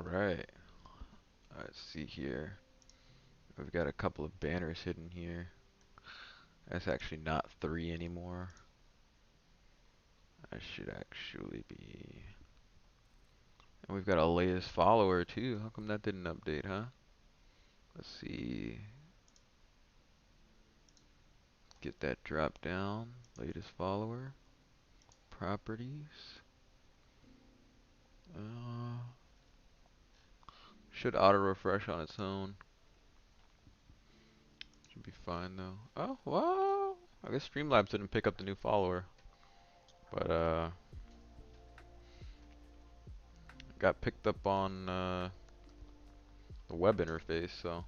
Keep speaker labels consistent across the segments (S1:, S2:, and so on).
S1: right. Let's see here. We've got a couple of banners hidden here. That's actually not 3 anymore. That should actually be. And we've got a latest follower too. How come that didn't update, huh? Let's see. Get that drop down. Latest follower. Properties. Should auto refresh on its own. Should be fine though. Oh, well, I guess Streamlabs didn't pick up the new follower. But got picked up on the web interface, so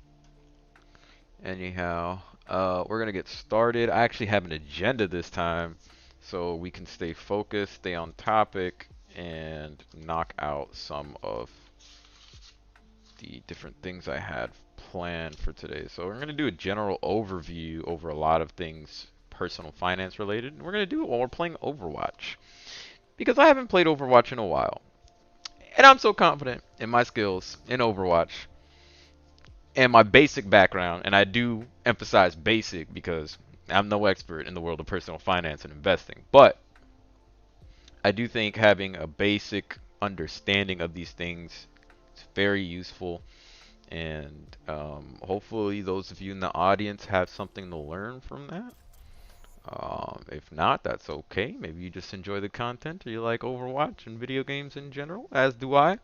S1: anyhow, we're gonna get started. I actually have an agenda this time, so we can stay focused, stay on topic, and knock out some of the different things I had planned for today. So we're gonna do a general overview over a lot of things personal finance related, and we're gonna do it while we're playing Overwatch because I haven't played Overwatch in a while. And I'm so confident in my skills in Overwatch and my basic background, and I do emphasize basic because I'm no expert in the world of personal finance and investing, but I do think having a basic understanding of these things is very useful, and hopefully those of you in the audience have something to learn from that. If not, that's okay. Maybe you just enjoy the content or you like Overwatch and video games in general, as do I.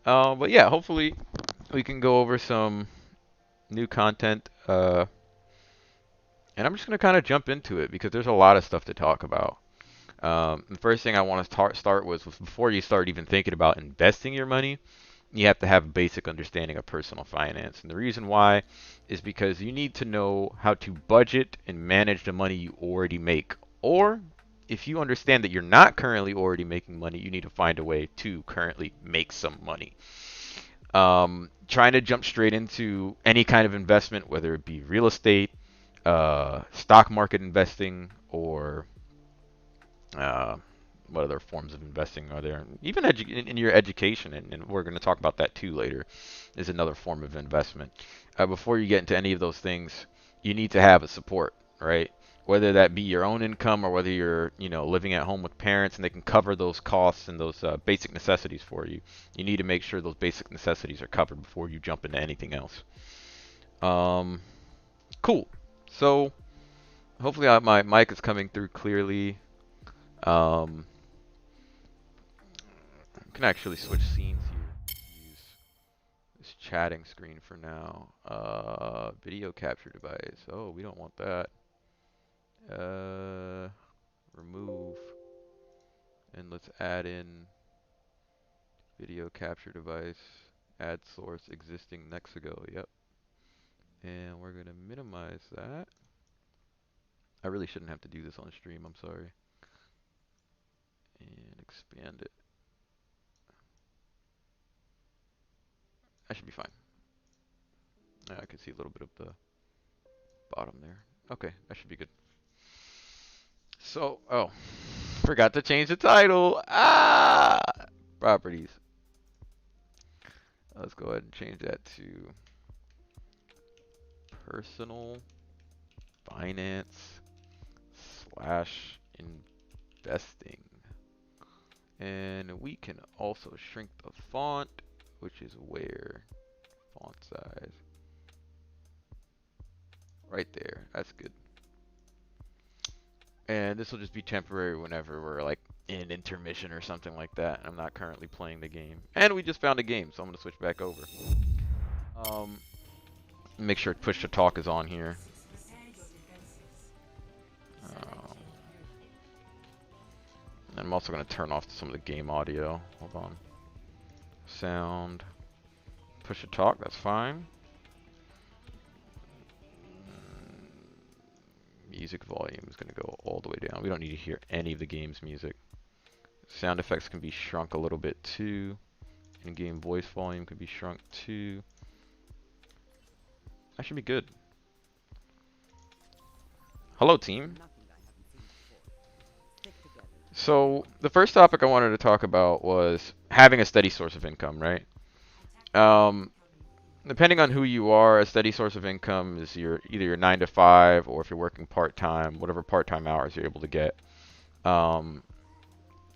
S1: But yeah, hopefully we can go over some new content. And I'm just going to kind of jump into it because there's a lot of stuff to talk about. The first thing I want to start was before you start even thinking about investing your money, you have to have a basic understanding of personal finance. And the reason why is because you need to know how to budget and manage the money you already make. Or if you understand that you're not currently already making money, you need to find a way to currently make some money. Trying to jump straight into any kind of investment, whether it be real estate, stock market investing, or what other forms of investing are there? Even in your education, and we're going to talk about that too later, is another form of investment. Before you get into any of those things, you need to have a support, right? Whether that be your own income or whether you're, living at home with parents and they can cover those costs and those basic necessities for you. You need to make sure those basic necessities are covered before you jump into anything else. Cool. So hopefully my mic is coming through clearly. Can actually switch scenes here. Use this chatting screen for now. Video capture device. Oh, we don't want that. Remove. And let's add in video capture device. Add source existing Nexigo. Yep. And we're going to minimize that. I really shouldn't have to do this on stream. I'm sorry. And expand it. That should be fine. I can see a little bit of the bottom there. Okay, that should be good. So, forgot to change the title. Properties. Let's go ahead and change that to personal finance / investing. And we can also shrink the font, which is where font size. Right there. That's good. And this will just be temporary whenever we're like in intermission or something like that. I'm not currently playing the game. And we just found a game, so I'm going to switch back over. Make sure push to talk is on here. And I'm also going to turn off some of the game audio. Hold on. Sound. Push to talk, that's fine. Music volume is going to go all the way down. We don't need to hear any of the game's music. Sound effects can be shrunk a little bit too. In-game voice volume can be shrunk too. That should be good. Hello, team. So the first topic I wanted to talk about was having a steady source of income, right? Um, Depending on who you are, a steady source of income is either your 9 to 5 or if you're working part-time, whatever part-time hours you're able to get. Um,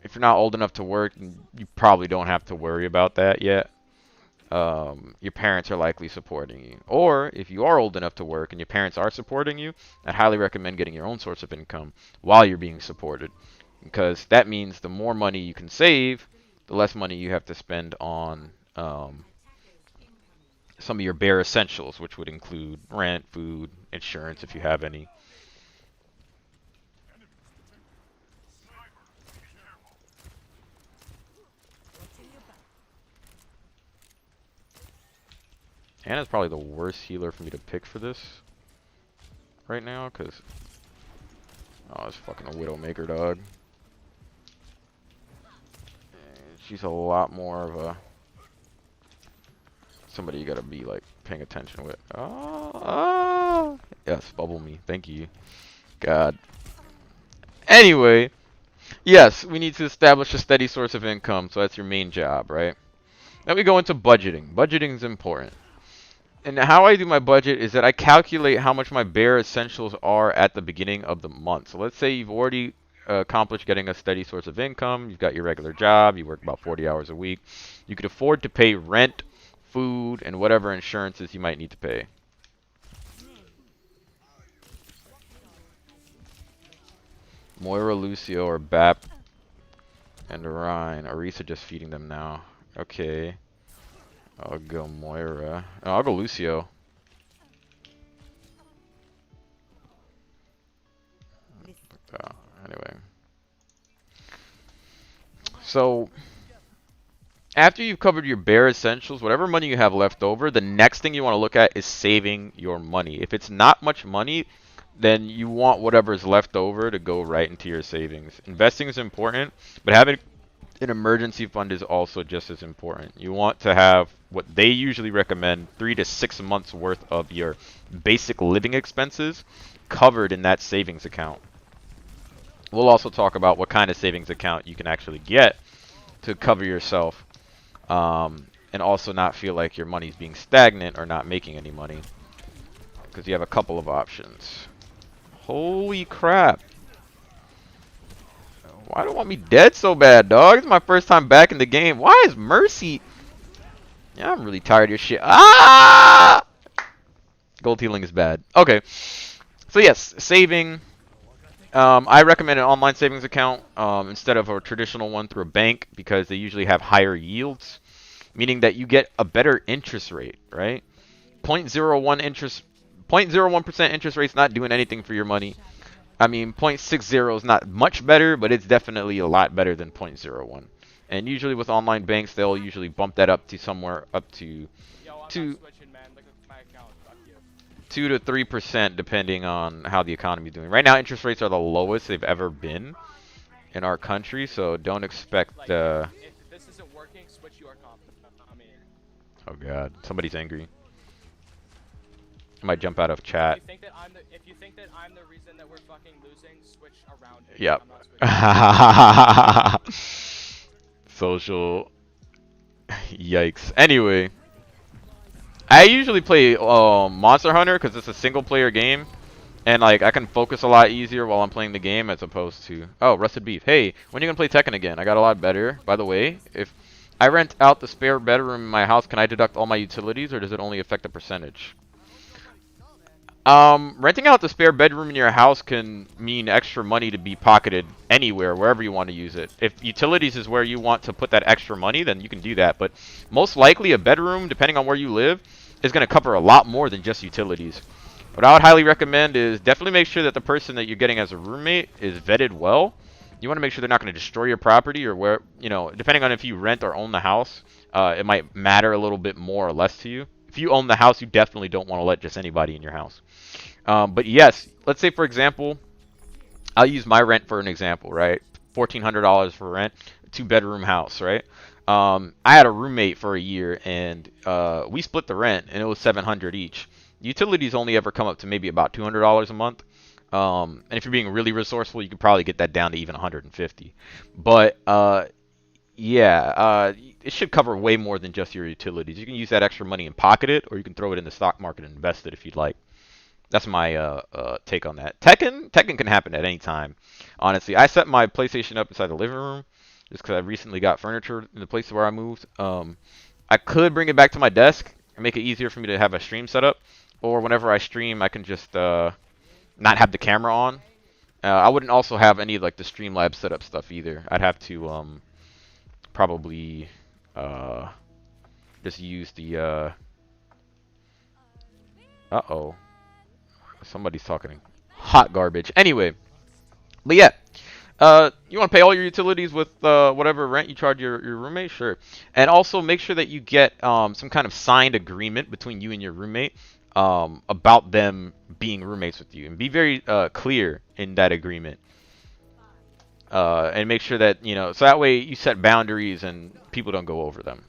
S1: if you're not old enough to work, you probably don't have to worry about that yet. Your parents are likely supporting you. Or if you are old enough to work and your parents are supporting you, I'd highly recommend getting your own source of income while you're being supported. Because that means the more money you can save, the less money you have to spend on some of your bare essentials, which would include rent, food, insurance if you have any. Anna's probably the worst healer for me to pick for this right now, because... Oh, it's fucking a Widowmaker, dog. She's a lot more of a... Somebody you gotta be, like, paying attention with. Oh! Yes, bubble me. Thank you. God. Anyway, yes, we need to establish a steady source of income, so that's your main job, right? Then we go into budgeting. Budgeting is important. And how I do my budget is that I calculate how much my bare essentials are at the beginning of the month. So let's say you've already accomplished getting a steady source of income. You've got your regular job. You work about 40 hours a week. You could afford to pay rent, food, and whatever insurances you might need to pay. Moira, Lucio, or Bap and Ryan. Orisa just feeding them now. Okay. I'll go Moira. Oh, I'll go Lucio. Anyway. So, after you've covered your bare essentials, whatever money you have left over, the next thing you want to look at is saving your money. If it's not much money, then you want whatever's left over to go right into your savings. Investing is important, but having an emergency fund is also just as important. You want to have what they usually recommend 3 to 6 months worth of your basic living expenses covered in that savings account. We'll also talk about what kind of savings account you can actually get to cover yourself and also not feel like your money's being stagnant or not making any money, because you have a couple of options. Holy crap. Why do you want me dead so bad, dog? It's my first time back in the game. Why is Mercy... Yeah, I'm really tired of your shit. Ah! Gold healing is bad. Okay. So yes, saving. I recommend an online savings account instead of a traditional one through a bank, because they usually have higher yields, meaning that you get a better interest rate, right? 0.01% interest rate's not doing anything for your money. I mean, 0.60 is not much better, but it's definitely a lot better than 0.01. And usually with online banks, they'll usually bump that up to somewhere up to 2 to 3%, depending on how the economy is doing. Right now, interest rates are the lowest they've ever been in our country, so don't expect. If this isn't working, switch your comp. Oh God, somebody's angry. I might jump out of chat. If you think that I'm the reason that we're fucking losing, switch around. Yep. Social. Yikes. Anyway, I usually play Monster Hunter because it's a single player game, and like I can focus a lot easier while I'm playing the game as opposed to... Oh, Rusted Beef. Hey, when are you gonna play Tekken again? I got a lot better. By the way, if I rent out the spare bedroom in my house, can I deduct all my utilities, or does it only affect a percentage? Renting out the spare bedroom in your house can mean extra money to be pocketed anywhere, wherever you want to use it. If utilities is where you want to put that extra money, then you can do that. But most likely a bedroom, depending on where you live, is going to cover a lot more than just utilities. What I would highly recommend is definitely make sure that the person that you're getting as a roommate is vetted well. You want to make sure they're not going to destroy your property, or where, you know, depending on if you rent or own the house, it might matter a little bit more or less to you. If you own the house, you definitely don't want to let just anybody in your house. But yes, let's say, for example, I'll use my rent for an example, right? $1,400 for rent, 2-bedroom house, right? I had a roommate for a year, and we split the rent, and it was $700 each. Utilities only ever come up to maybe about $200 a month. And if you're being really resourceful, you could probably get that down to even $150. But Yeah, it should cover way more than just your utilities. You can use that extra money and pocket it, or you can throw it in the stock market and invest it if you'd like. That's my take on that. Tekken can happen at any time. Honestly, I set my PlayStation up inside the living room just because I recently got furniture in the place where I moved. I could bring it back to my desk and make it easier for me to have a stream set up, or whenever I stream, I can just not have the camera on. I wouldn't also have any of like the Streamlabs setup stuff either. I'd have to probably uh, just use the uh-oh. Somebody's talking hot garbage. Anyway, but yeah, you want to pay all your utilities with whatever rent you charge your roommate, sure. And also make sure that you get some kind of signed agreement between you and your roommate about them being roommates with you, and be very clear in that agreement. And make sure that so that way you set boundaries and people don't go over them.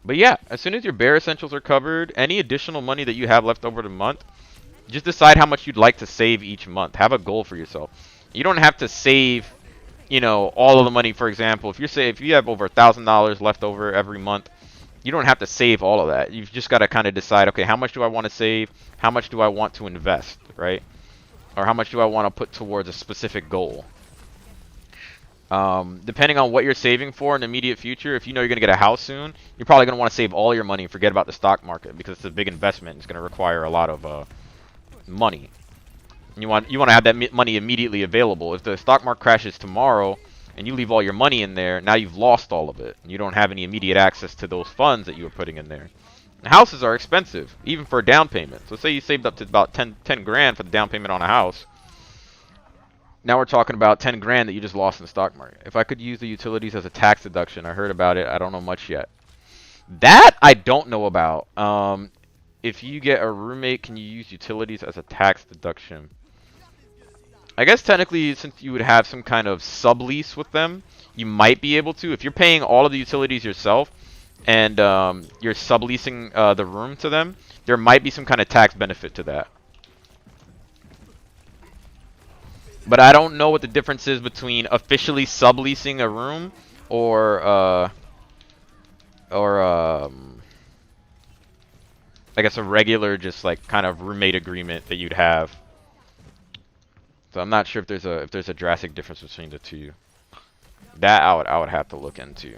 S1: But yeah, as soon as your bare essentials are covered, any additional money that you have left over the month, just decide how much you'd like to save each month. Have a goal for yourself. You don't have to save, all of the money. For example, if you have over $1,000 left over every month, you don't have to save all of that. You've just got to kind of decide, okay, how much do I want to save? How much do I want to invest, right? Or how much do I want to put towards a specific goal? Depending on what you're saving for in the immediate future, if you know you're going to get a house soon, you're probably going to want to save all your money and forget about the stock market because it's a big investment. It's going to require a lot of money. You want to have that money immediately available. If the stock market crashes tomorrow and you leave all your money in there, now you've lost all of it. And you don't have any immediate access to those funds that you were putting in there. And houses are expensive, even for a down payment. So say you saved up to about 10 grand for the down payment on a house. Now we're talking about 10 grand that you just lost in the stock market. If I could use the utilities as a tax deduction, I heard about it. I don't know much yet. That I don't know about. If you get a roommate, can you use utilities as a tax deduction? I guess technically, since you would have some kind of sublease with them, you might be able to. If you're paying all of the utilities yourself and you're subleasing the room to them, there might be some kind of tax benefit to that. But I don't know what the difference is between officially subleasing a room or I guess a regular just like kind of roommate agreement that you'd have. So I'm not sure if there's a drastic difference between the two. That I would have to look into.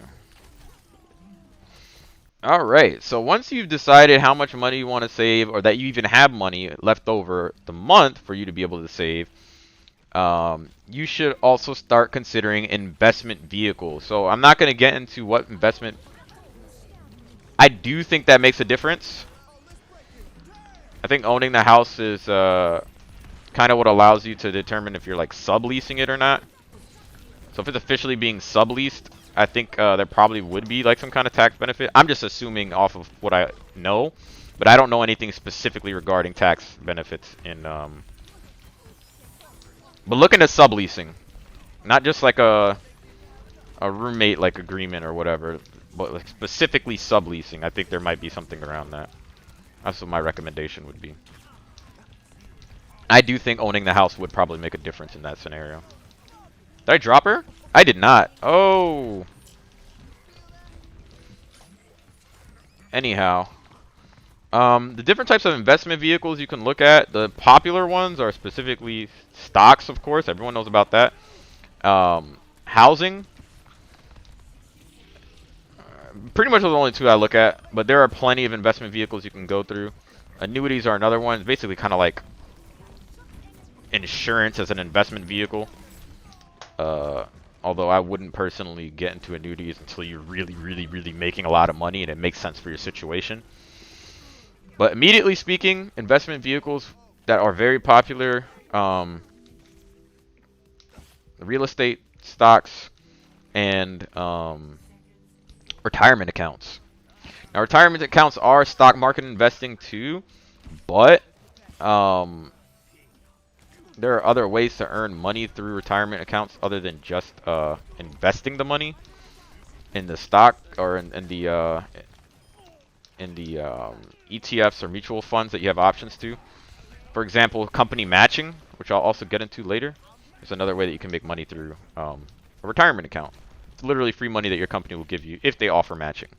S1: All right. So once you've decided how much money you want to save, or that you even have money left over the month for you to be able to save, you should also start considering investment vehicles. So I'm not going to get into what investment. I do think that makes a difference. I think owning the house is kind of what allows you to determine if you're like subleasing it or not. So if it's officially being subleased, I think there probably would be like some kind of tax benefit. I'm just assuming off of what I know, but I don't know anything specifically regarding tax benefits in but look into subleasing, not just like a roommate like agreement or whatever, but like specifically subleasing. I think there might be something around that. That's what my recommendation would be. I do think owning the house would probably make a difference in that scenario. Did I drop her? I did not. Oh. Anyhow. The different types of investment vehicles you can look at. The popular ones are specifically stocks, of course. Everyone knows about that. Housing. Pretty much those are the only two I look at. But there are plenty of investment vehicles you can go through. Annuities are another one. It's basically kind of like insurance as an investment vehicle. Although I wouldn't personally get into annuities until you're really making a lot of money and it makes sense for your situation. But immediately speaking, investment vehicles that are very popular, real estate, stocks, and retirement accounts. Now, retirement accounts are stock market investing too, but there are other ways to earn money through retirement accounts other than just investing the money in the stock or in the ETFs or mutual funds that you have options to. For example, company matching, which I'll also get into later. There's another way that you can make money through a retirement account. It's literally free money that your company will give you if they offer matching.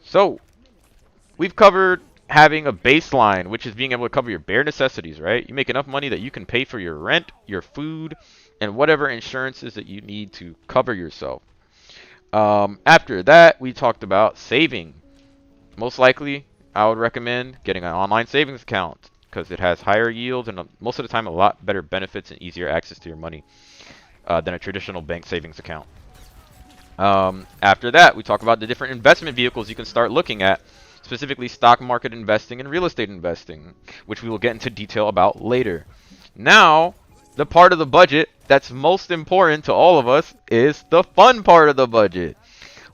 S1: So, we've covered having a baseline, which is being able to cover your bare necessities, right? You make enough money that you can pay for your rent, your food, and whatever insurances that you need to cover yourself. After that, we talked about saving. Most likely, I would recommend getting an online savings account because it has higher yields and most of the time a lot better benefits and easier access to your money than a traditional bank savings account. After that, we talk about the different investment vehicles you can start looking at, specifically stock market investing and real estate investing, which we will get into detail about later. Now, the part of the budget that's most important to all of us is the fun part of the budget.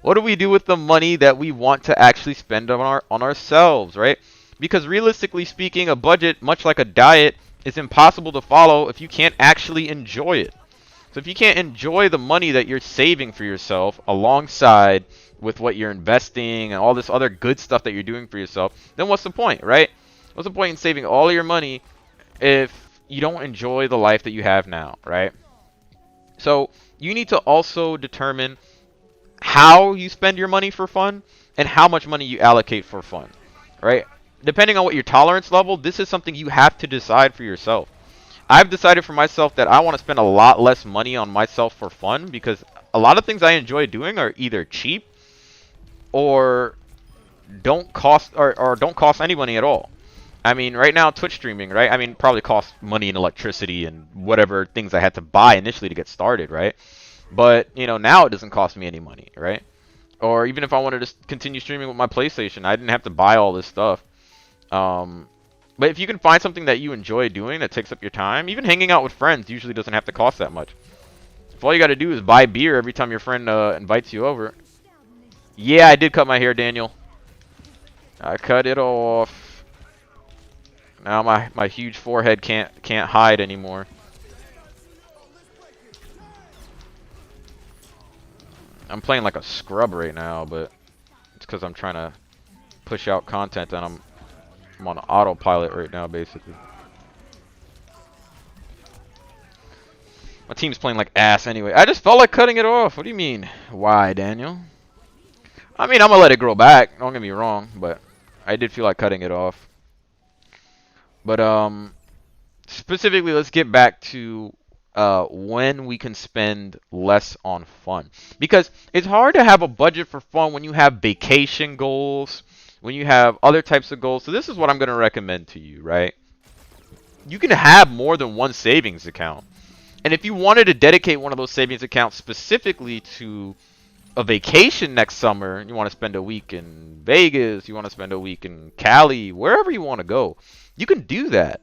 S1: What do we do with the money that we want to actually spend on ourselves, right? Because realistically speaking, a budget, much like a diet, is impossible to follow if you can't actually enjoy it. So if you can't enjoy the money that you're saving for yourself alongside with what you're investing and all this other good stuff that you're doing for yourself, then what's the point, right? What's the point in saving all of your money if you don't enjoy the life that you have now, right? So you need to also determine how you spend your money for fun and how much money you allocate for fun, right? Depending on what your tolerance level, this is something you have to decide for yourself. I've decided for myself that I want to spend a lot less money on myself for fun because a lot of things I enjoy doing are either cheap or don't cost or don't cost any money at all. I mean, right now Twitch streaming, right? I mean, probably costs money in electricity and whatever things I had to buy initially to get started, right? But, you know, now it doesn't cost me any money, right? Or even if I wanted to continue streaming with my PlayStation, I didn't have to buy all this stuff. But if you can find something that you enjoy doing that takes up your time, even hanging out with friends usually doesn't have to cost that much. If all you got to do is buy beer every time your friend invites you over. Yeah, I did cut my hair, Daniel. I cut it off. Now my huge forehead can't hide anymore. I'm playing like a scrub right now, but it's because I'm trying to push out content and I'm on autopilot right now, basically. My team's playing like ass anyway. I just felt like cutting it off. What do you mean? Why, Daniel? I mean, I'm gonna let it grow back. Don't get me wrong, but I did feel like cutting it off. But specifically, let's get back to when we can spend less on fun. Because it's hard to have a budget for fun when you have vacation goals, when you have other types of goals. So this is what I'm going to recommend to you, right? You can have more than one savings account. And if you wanted to dedicate one of those savings accounts specifically to a vacation next summer, you want to spend a week in Vegas, you want to spend a week in Cali, wherever you want to go, you can do that.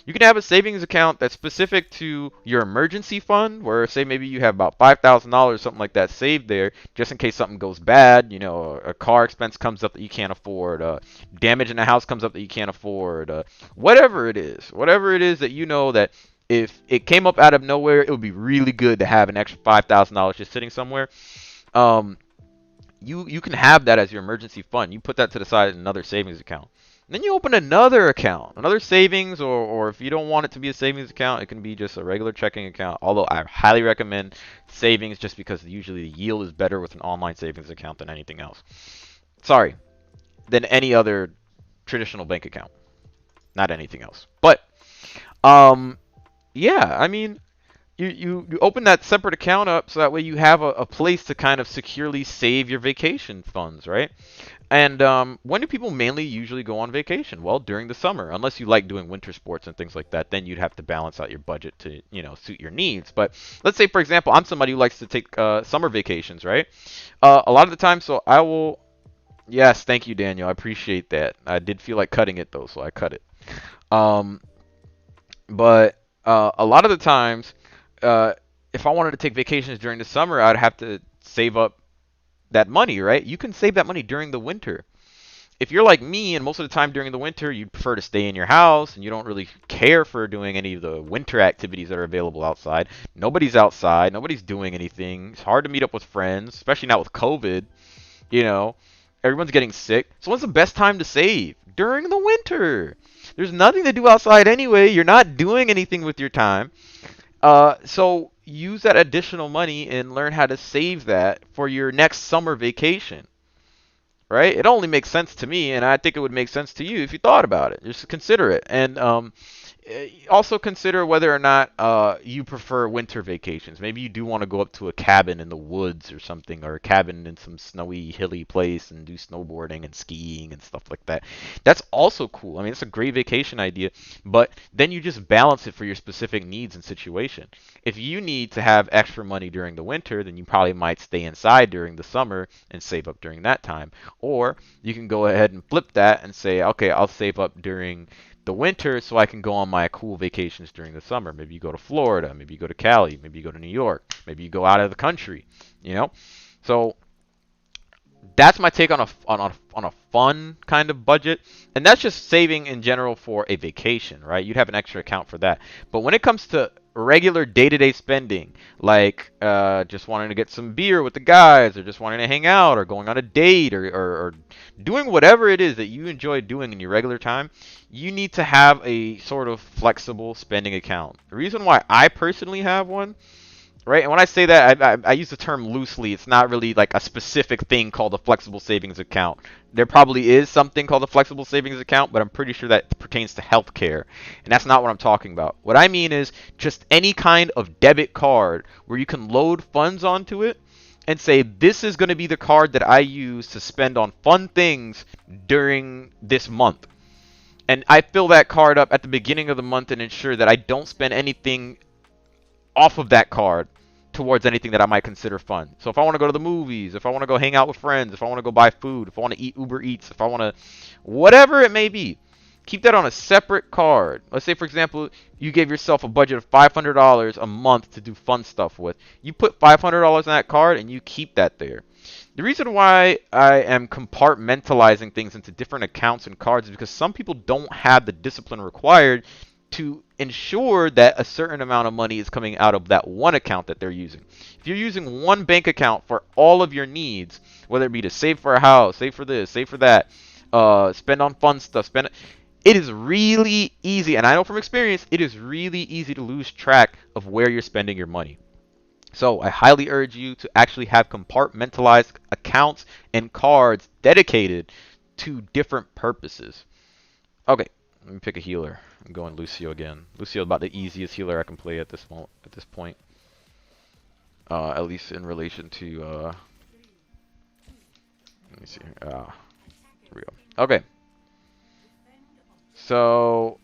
S1: You can have a savings account that's specific to your emergency fund, where say maybe you have about $5,000, something like that saved there, just in case something goes bad, you know, a car expense comes up that you can't afford, damage in the house comes up that you can't afford, whatever it is that you know that if it came up out of nowhere, it would be really good to have an extra $5,000 just sitting somewhere. You can have that as your emergency fund. You put that to the side in another savings account. Then you open another account, another savings, or if you don't want it to be a savings account, it can be just a regular checking account. Although I highly recommend savings just because usually the yield is better with an online savings account than anything else. Sorry, than any other traditional bank account. Not anything else. But, yeah, I mean, you open that separate account up so that way you have a place to kind of securely save your vacation funds, right? And when do people mainly usually go on vacation? Well, during the summer, unless you like doing winter sports and things like that, then you'd have to balance out your budget to, you know, suit your needs. But let's say, for example, I'm somebody who likes to take summer vacations, right? A lot of the time, so I will. Yes, thank you, Daniel. I appreciate that. I did feel like cutting it though, so I cut it. But a lot of the times, if I wanted to take vacations during the summer, I'd have to save up that money, right? You can save that money during the winter. If you're like me and most of the time during the winter you prefer to stay in your house and you don't really care for doing any of the winter activities that are available outside, nobody's outside, nobody's doing anything. It's hard to meet up with friends, especially now with COVID, you know. Everyone's getting sick. So when's the best time to save? During the winter. There's nothing to do outside anyway. You're not doing anything with your time. So use that additional money and learn how to save that for your next summer vacation. Right? It only makes sense to me, and I think it would make sense to you if you thought about it. Just consider it, and also consider whether or not you prefer winter vacations. Maybe you do want to go up to a cabin in the woods or something, or a cabin in some snowy, hilly place and do snowboarding and skiing and stuff like that. That's also cool. I mean, it's a great vacation idea, but then you just balance it for your specific needs and situation. If you need to have extra money during the winter, then you probably might stay inside during the summer and save up during that time. Or you can go ahead and flip that and say, okay, I'll save up during the winter so I can go on my cool vacations during the summer. Maybe you go to Florida, maybe you go to Cali, maybe you go to New York, maybe you go out of the country, you know? So that's my take on a fun kind of budget, and that's just saving in general for a vacation, right? You'd have an extra account for that. But when it comes to regular day-to-day spending, like just wanting to get some beer with the guys, or just wanting to hang out, or going on a date, or doing whatever it is that you enjoy doing in your regular time, you need to have a sort of flexible spending account. The reason why I personally have one, right? And when I say that, I use the term loosely. It's not really like a specific thing called a flexible savings account. There probably is something called a flexible savings account, but I'm pretty sure that pertains to healthcare. And that's not what I'm talking about. What I mean is just any kind of debit card where you can load funds onto it and say, this is going to be the card that I use to spend on fun things during this month. And I fill that card up at the beginning of the month and ensure that I don't spend anything off of that card towards anything that I might consider fun. So if I want to go to the movies, if I want to go hang out with friends, if I want to go buy food, if I want to eat Uber Eats, if I want to, whatever it may be, keep that on a separate card. Let's say, for example, you gave yourself a budget of $500 a month to do fun stuff with. You put $500 on that card and you keep that there. The reason why I am compartmentalizing things into different accounts and cards is because some people don't have the discipline required to ensure that a certain amount of money is coming out of that one account that they're using. If you're using one bank account for all of your needs, whether it be to save for a house, save for this, save for that, spend on fun stuff, it is really easy, and I know from experience, it is really easy to lose track of where you're spending your money. So I highly urge you to actually have compartmentalized accounts and cards dedicated to different purposes. Okay, let me pick a healer. I'm going Lucio again. Lucio is about the easiest healer I can play at this point. At least in relation to let me see. Here we go. Okay. So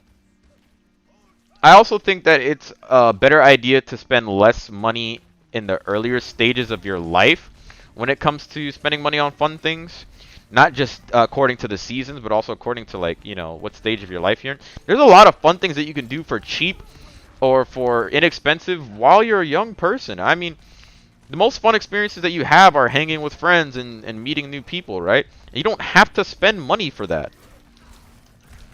S1: I also think that it's a better idea to spend less money in the earlier stages of your life when it comes to spending money on fun things. Not just according to the seasons, but also according to, like, you know, what stage of your life you're in. There's a lot of fun things that you can do for cheap or for inexpensive while you're a young person. I mean, the most fun experiences that you have are hanging with friends and meeting new people, right? And you don't have to spend money for that.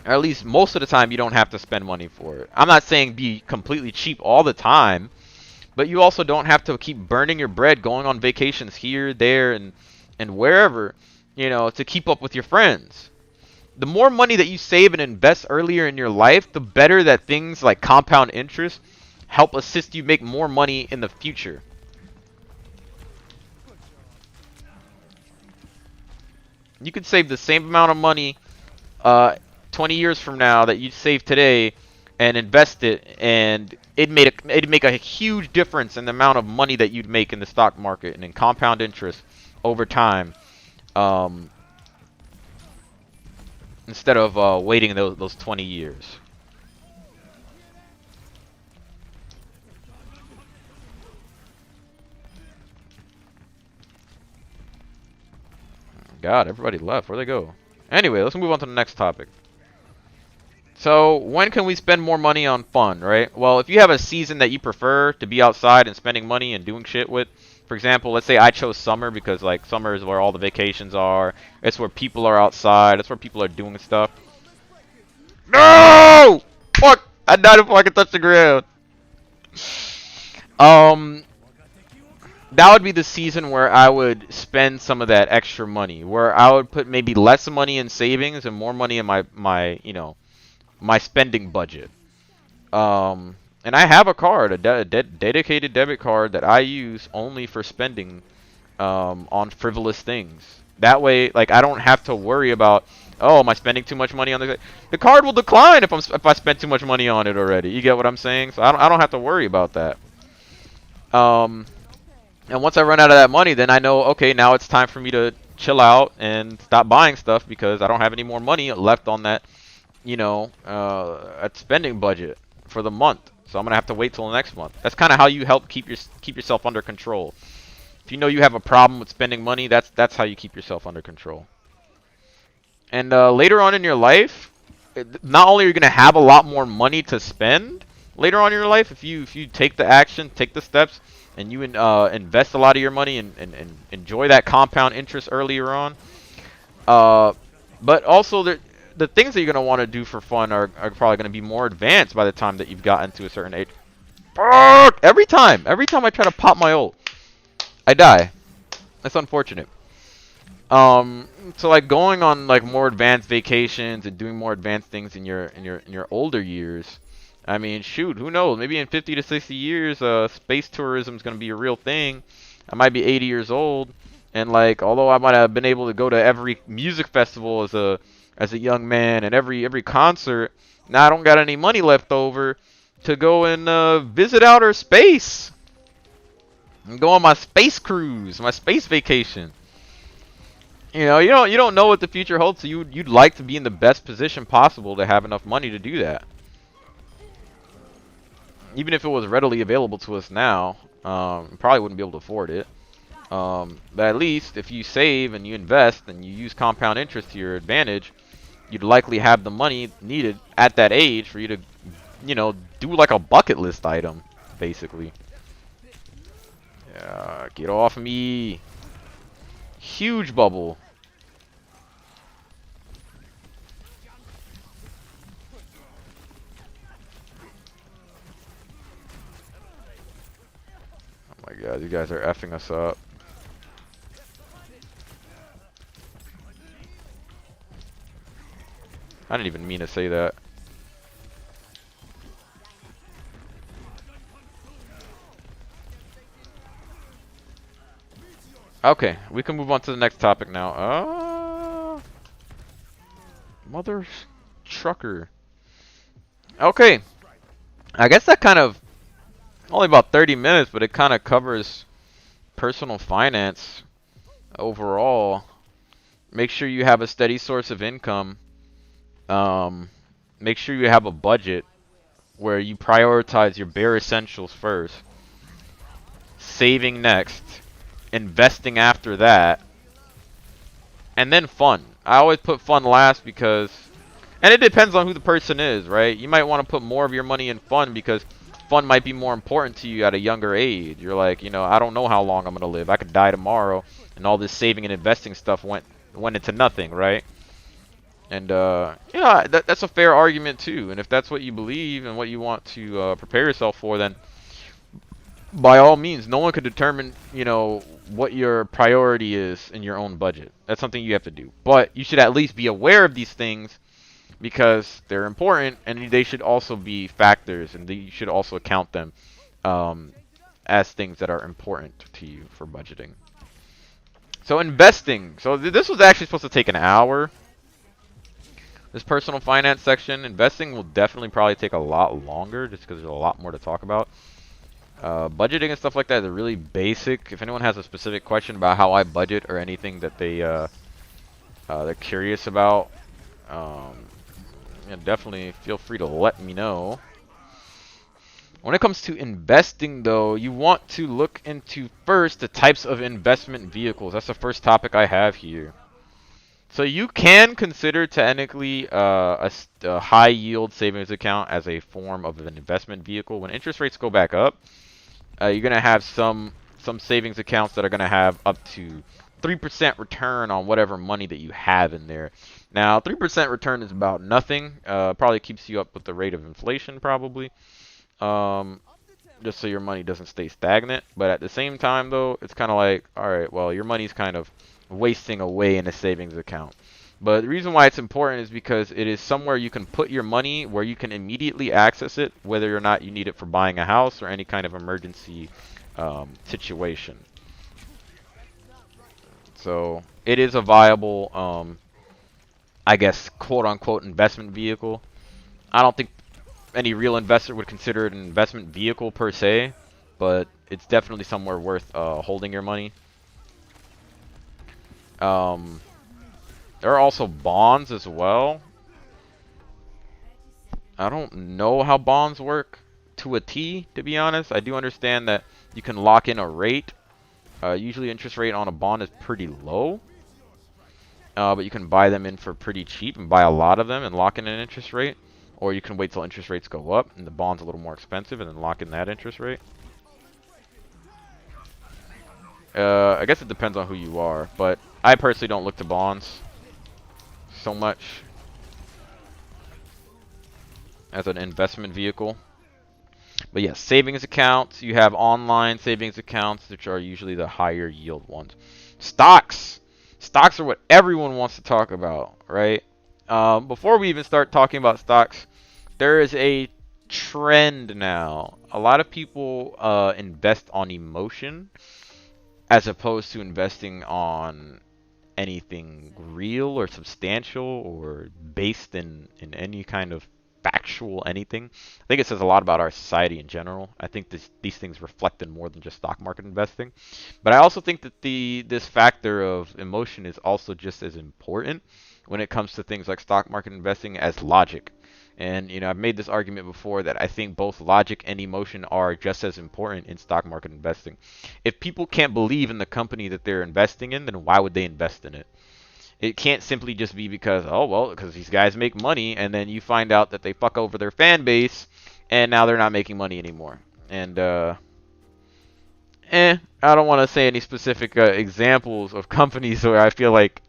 S1: Or at least most of the time you don't have to spend money for it. I'm not saying be completely cheap all the time, but you also don't have to keep burning your bread going on vacations here, there, and wherever, you know, to keep up with your friends. The more money that you save and invest earlier in your life, the better that things like compound interest help assist you make more money in the future. You could save the same amount of money 20 years from now that you save today and invest it, and it'd make a huge difference in the amount of money that you'd make in the stock market and in compound interest over time. Instead of waiting those 20 years. God, everybody left. Where'd they go? Anyway, let's move on to the next topic. So, when can we spend more money on fun, right? Well, if you have a season that you prefer to be outside and spending money and doing shit with, for example, let's say I chose summer because, like, summer is where all the vacations are. It's where people are outside. It's where people are doing stuff. No! Fuck! I died before I could touch the ground. That would be the season where I would spend some of that extra money, where I would put maybe less money in savings and more money in my spending budget. And I have a card, a dedicated debit card that I use only for spending on frivolous things. That way, like I don't have to worry about, oh, am I spending too much money on the card will decline if I spend too much money on it already. You get what I'm saying? So I don't have to worry about that. Um, and once I run out of that money, then I know, okay, now it's time for me to chill out and stop buying stuff because I don't have any more money left on that, at spending budget for the month. So I'm gonna have to wait till the next month. That's kind of how you help keep yourself under control. If you know you have a problem with spending money, that's how you keep yourself under control. And later on in your life, not only are you gonna have a lot more money to spend later on in your life if you take the action, take the steps, and you invest a lot of your money and enjoy that compound interest earlier on. Uh, but also the things that you're gonna want to do for fun are probably gonna be more advanced by the time that you've gotten to a certain age. Fuck! Every time I try to pop my ult, I die. That's unfortunate. So like going on like more advanced vacations and doing more advanced things in your older years. I mean, shoot, who knows? Maybe in 50 to 60 years, space tourism is gonna be a real thing. I might be 80 years old, and like, although I might have been able to go to every music festival as a young man and every concert, now I don't got any money left over to go and visit outer space and go on my space cruise, my space vacation. You don't know what the future holds, so you'd like to be in the best position possible to have enough money to do that. Even if it was readily available to us now, probably wouldn't be able to afford it. But at least if you save and you invest and you use compound interest to your advantage, you'd likely have the money needed at that age for you to, do like a bucket list item, basically. Yeah, get off me. Huge bubble. Oh my god, these guys are effing us up. I didn't even mean to say that. Okay, we can move on to the next topic now. Mother trucker. Okay, I guess that kind of only about 30 minutes, but it kind of covers personal finance overall. Make sure you have a steady source of income. Make sure you have a budget where you prioritize your bare essentials first, saving next, investing after that, and then fun. I always put fun last because, and it depends on who the person is, right? You might want to put more of your money in fun because fun might be more important to you at a younger age. You're like, I don't know how long I'm gonna live. I could die tomorrow, and all this saving and investing stuff went into nothing, right? And yeah, that's a fair argument too. And if that's what you believe and what you want to prepare yourself for, then by all means, no one could determine, what your priority is in your own budget. That's something you have to do. But you should at least be aware of these things because they're important, and they should also be factors, and you should also count them as things that are important to you for budgeting. So investing. So this was actually supposed to take an hour. This personal finance section. Investing will definitely probably take a lot longer just because there's a lot more to talk about. Budgeting and stuff like that is really basic. If anyone has a specific question about how I budget or anything that they're curious about, yeah, definitely feel free to let me know. When it comes to investing, though, you want to look into first the types of investment vehicles. That's the first topic I have here. So you can consider technically a high yield savings account as a form of an investment vehicle. When interest rates go back up, you're gonna have some savings accounts that are gonna have up to 3% return on whatever money that you have in there. Now, 3% return is about nothing. Probably keeps you up with the rate of inflation, probably. Just so your money doesn't stay stagnant. But at the same time, though, it's kind of like, all right, well, your money's kind of wasting away in a savings account. But the reason why it's important is because it is somewhere you can put your money where you can immediately access it, whether or not you need it for buying a house or any kind of emergency situation. So it is a viable, I guess, quote-unquote investment vehicle. I don't think any real investor would consider it an investment vehicle per se, but it's definitely somewhere worth holding your money. Um, there are also bonds as well. I don't know how bonds work to a T, to be honest. I do understand that you can lock in a rate. Usually interest rate on a bond is pretty low. But you can buy them in for pretty cheap and buy a lot of them and lock in an interest rate. Or you can wait till interest rates go up and the bond's a little more expensive and then lock in that interest rate. I guess it depends on who you are, but I personally don't look to bonds so much as an investment vehicle. But yes, savings accounts. You have online savings accounts, which are usually the higher yield ones. Stocks. Stocks are what everyone wants to talk about, right? Before we even start talking about stocks, there is a trend now. A lot of people invest on emotion as opposed to investing on anything real or substantial or based in any kind of factual anything. I think it says a lot about our society in general. I think these things reflect in more than just stock market investing. But I also think that this factor of emotion is also just as important when it comes to things like stock market investing as logic. And I've made this argument before that I think both logic and emotion are just as important in stock market investing. If people can't believe in the company that they're investing in, then why would they invest in it? It can't simply just be because, oh, well, because these guys make money, and then you find out that they fuck over their fan base, and now they're not making money anymore. And, I don't want to say any specific examples of companies where I feel like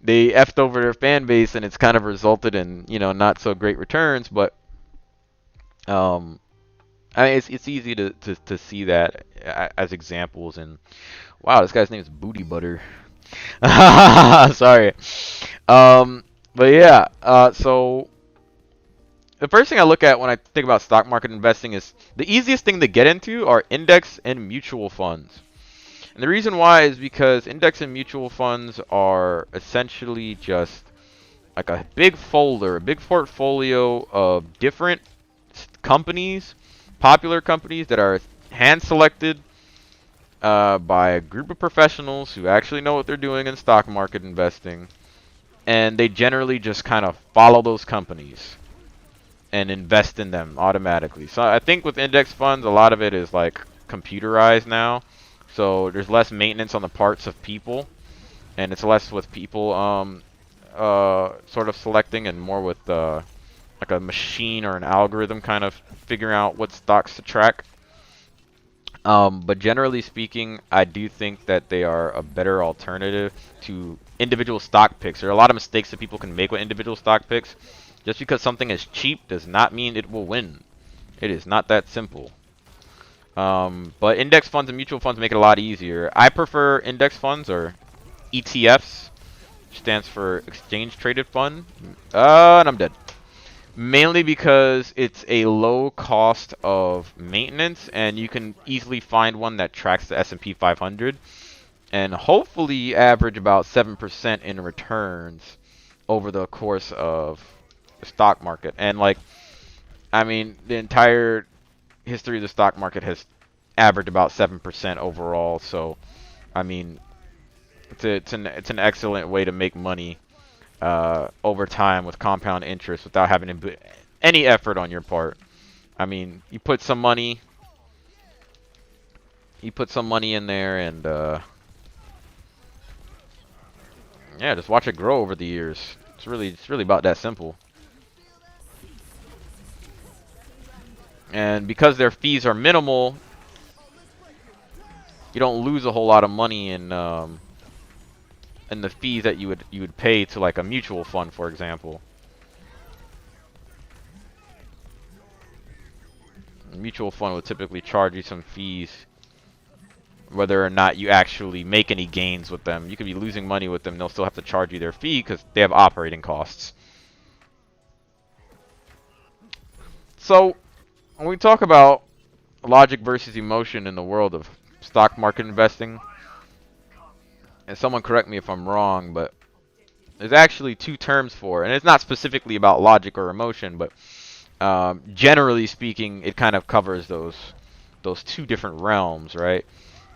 S1: they effed over their fan base, and it's kind of resulted in, not so great returns, but, I mean, it's easy to see that as examples, and, wow, this guy's name is Booty Butter. Sorry. But yeah, so the first thing I look at when I think about stock market investing is the easiest thing to get into are index and mutual funds. And the reason why is because index and mutual funds are essentially just like a big folder, a big portfolio of different companies, popular companies that are hand selected by a group of professionals who actually know what they're doing in stock market investing, and they generally just kind of follow those companies and invest in them automatically. So I think with index funds, a lot of it is like computerized now, so there's less maintenance on the parts of people, and it's less with people sort of selecting and more with like a machine or an algorithm kind of figuring out what stocks to track. But generally speaking, I do think that they are a better alternative to individual stock picks. There are a lot of mistakes that people can make with individual stock picks. Just because something is cheap does not mean it will win. It is not that simple. But index funds and mutual funds make it a lot easier. I prefer index funds or ETFs, which stands for Exchange Traded Fund. And I'm dead. Mainly because it's a low cost of maintenance, and you can easily find one that tracks the S&P 500, and hopefully average about 7% in returns over the course of the stock market. And like, I mean, the entire history of the stock market has averaged about 7% overall. So, I mean, it's an excellent way to make money over time with compound interest without having to put any effort on your part. I mean, you put some money in there, and yeah, just watch it grow over the years. It's really about that simple. And because their fees are minimal, you don't lose a whole lot of money in the fees that you would pay to like a mutual fund, for example. A mutual fund would typically charge you some fees whether or not you actually make any gains with them. You could be losing money with them. They'll still have to charge you their fee because they have operating costs. So when we talk about logic versus emotion in the world of stock market investing, and someone correct me if I'm wrong, but there's actually two terms for it, and it's not specifically about logic or emotion, but generally speaking, it kind of covers those two different realms, right?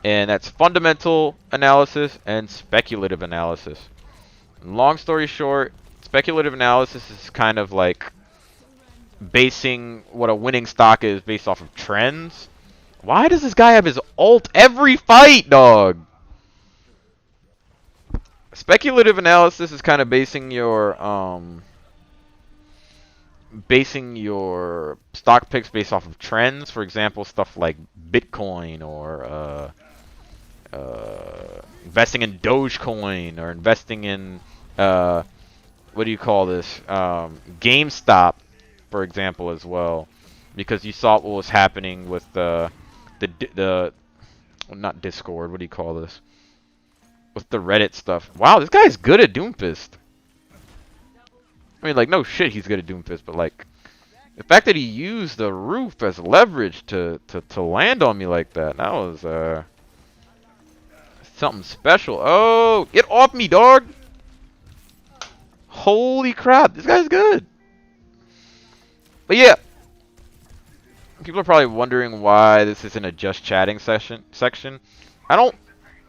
S1: And that's fundamental analysis and speculative analysis. Long story short, speculative analysis is kind of like basing what a winning stock is based off of trends. Why does this guy have his ult every fight, dog? Speculative analysis is kind of basing your stock picks based off of trends. For example, stuff like Bitcoin or investing in Dogecoin or investing in what do you call this? GameStop, for example, as well, because you saw what was happening with the well, not Discord. What do you call this? With the Reddit stuff. Wow, this guy's good at Doomfist. I mean, like, no shit, he's good at Doomfist, but like, the fact that he used the roof as leverage to land on me like that was something special. Oh, get off me, dog! Holy crap, this guy's good. But yeah, people are probably wondering why this isn't a just chatting section. I don't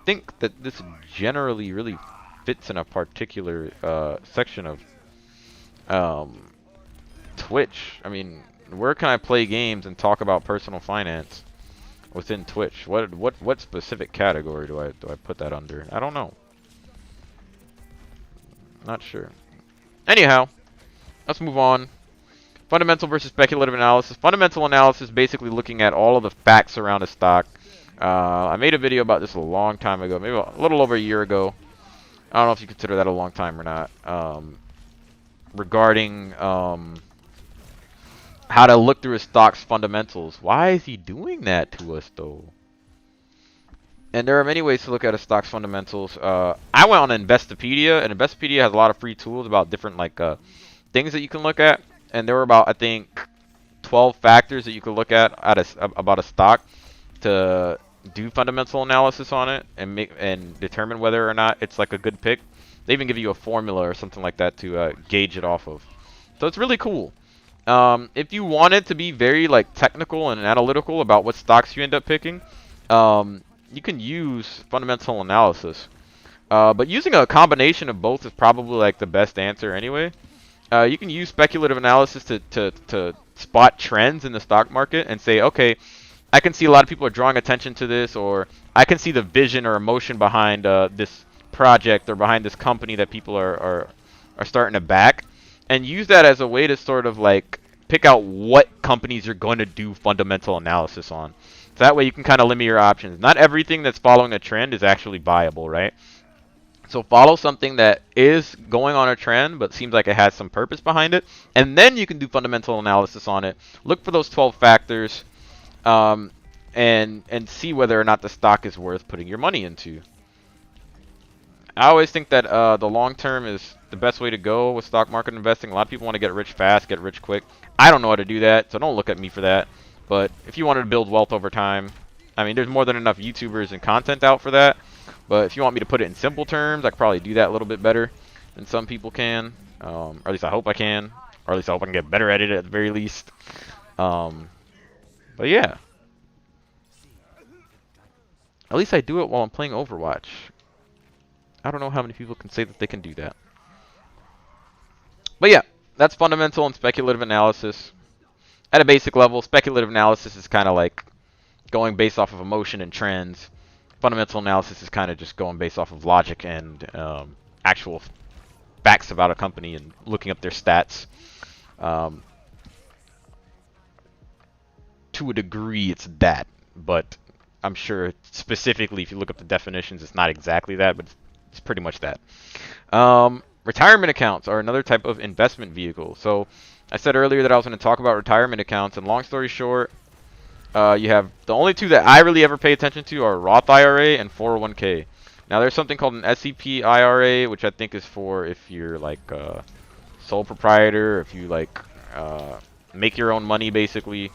S1: think that this generally really fits in a particular section of Twitch. I mean, where can I play games and talk about personal finance within Twitch? What specific category do I put that under? I don't know. Not sure. Anyhow, let's move on. Fundamental versus speculative analysis. Fundamental analysis is basically looking at all of the facts around a stock. I made a video about this a long time ago, maybe a little over a year ago. I don't know if you consider that a long time or not. Regarding how to look through a stock's fundamentals. Why is he doing that to us, though? And there are many ways to look at a stock's fundamentals. I went on Investopedia, and Investopedia has a lot of free tools about different things that you can look at. And there were about, I think, 12 factors that you could look at about a stock to do fundamental analysis on it and determine whether or not it's like a good pick. They even give you a formula or something like that to gauge it off of. So it's really cool. If you wanted to be very like technical and analytical about what stocks you end up picking, you can use fundamental analysis. But using a combination of both is probably like the best answer anyway. You can use speculative analysis to spot trends in the stock market and say, okay, I can see a lot of people are drawing attention to this, or I can see the vision or emotion behind this project or behind this company that people are starting to back, and use that as a way to sort of like pick out what companies you're going to do fundamental analysis on. So that way you can kind of limit your options. Not everything that's following a trend is actually viable, right? So follow something that is going on a trend but seems like it has some purpose behind it, and then you can do fundamental analysis on it. Look for those 12 factors and see whether or not the stock is worth putting your money into. I always think that the long term is the best way to go with stock market investing. A lot of people want to get rich fast, get rich quick. I don't know how to do that, so don't look at me for that. But if you wanted to build wealth over time, I mean, there's more than enough YouTubers and content out for that. But if you want me to put it in simple terms, I could probably do that a little bit better than some people can. Or at least I hope I can. Or at least I hope I can get better at it at the very least. But yeah. At least I do it while I'm playing Overwatch. I don't know how many people can say that they can do that. But yeah, that's fundamental and speculative analysis. At a basic level, speculative analysis is kind of like going based off of emotion and trends. Fundamental analysis is kind of just going based off of logic and actual facts about a company and looking up their stats. To a degree, it's that, but I'm sure specifically if you look up the definitions, it's not exactly that, but it's pretty much that. Retirement accounts are another type of investment vehicle. So I said earlier that I was going to talk about retirement accounts, and long story short, You have the only two that I really ever pay attention to are Roth IRA and 401k. Now there's something called an SCP IRA, which I think is for if you're like sole proprietor, if you like make your own money basically,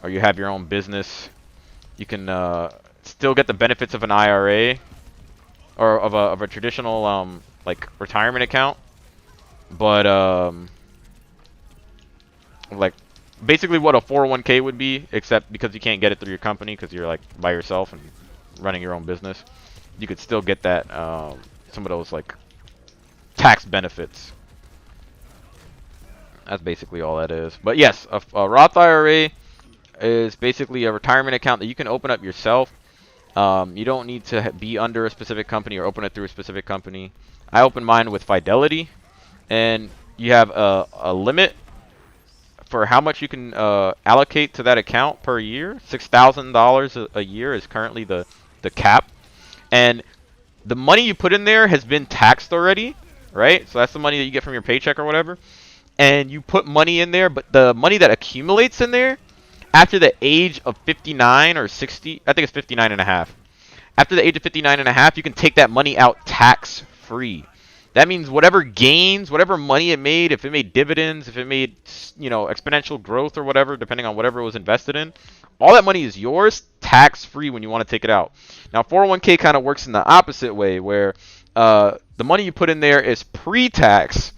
S1: or you have your own business. You can still get the benefits of an IRA or of a traditional like retirement account, but like basically what a 401k would be, except because you can't get it through your company because you're like by yourself and running your own business, you could still get that some of those like tax benefits. That's basically all that is. But yes, a Roth IRA is basically a retirement account that you can open up yourself. You don't need to be under a specific company or open it through a specific company. I opened mine with Fidelity, and you have a limit for how much you can allocate to that account per year. $6,000 a year is currently the cap, and the money you put in there has been taxed already, right? So that's the money that you get from your paycheck or whatever. And you put money in there, but the money that accumulates in there after the age of 59 or 60, I think it's 59 and a half. After the age of 59 and a half, you can take that money out tax free. That means whatever gains, whatever money it made, if it made dividends, if it made, you know, exponential growth or whatever, depending on whatever it was invested in, all that money is yours tax free when you want to take it out. Now 401k kind of works in the opposite way, where the money you put in there is pre-tax.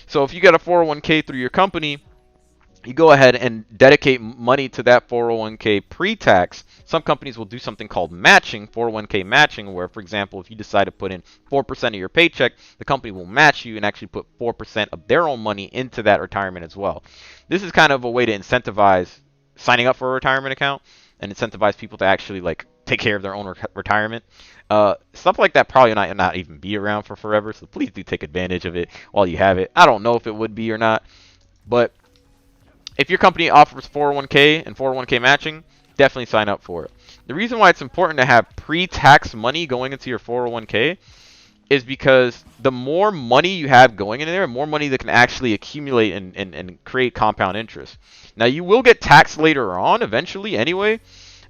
S1: So if you get a 401k through your company, you go ahead and dedicate money to that 401k pre-tax. Some companies will do something called matching, 401k matching, where, for example, if you decide to put in 4% of your paycheck, the company will match you and actually put 4% of their own money into that retirement as well. This is kind of a way to incentivize signing up for a retirement account and incentivize people to actually like take care of their own retirement. Stuff like that probably not even be around for forever, so please do take advantage of it while you have it. I don't know if it would be or not, but if your company offers 401k and 401k matching, definitely sign up for it. The reason why it's important to have pre-tax money going into your 401k is because the more money you have going in there, the more money that can actually accumulate and create compound interest. Now, you will get taxed later on, eventually anyway,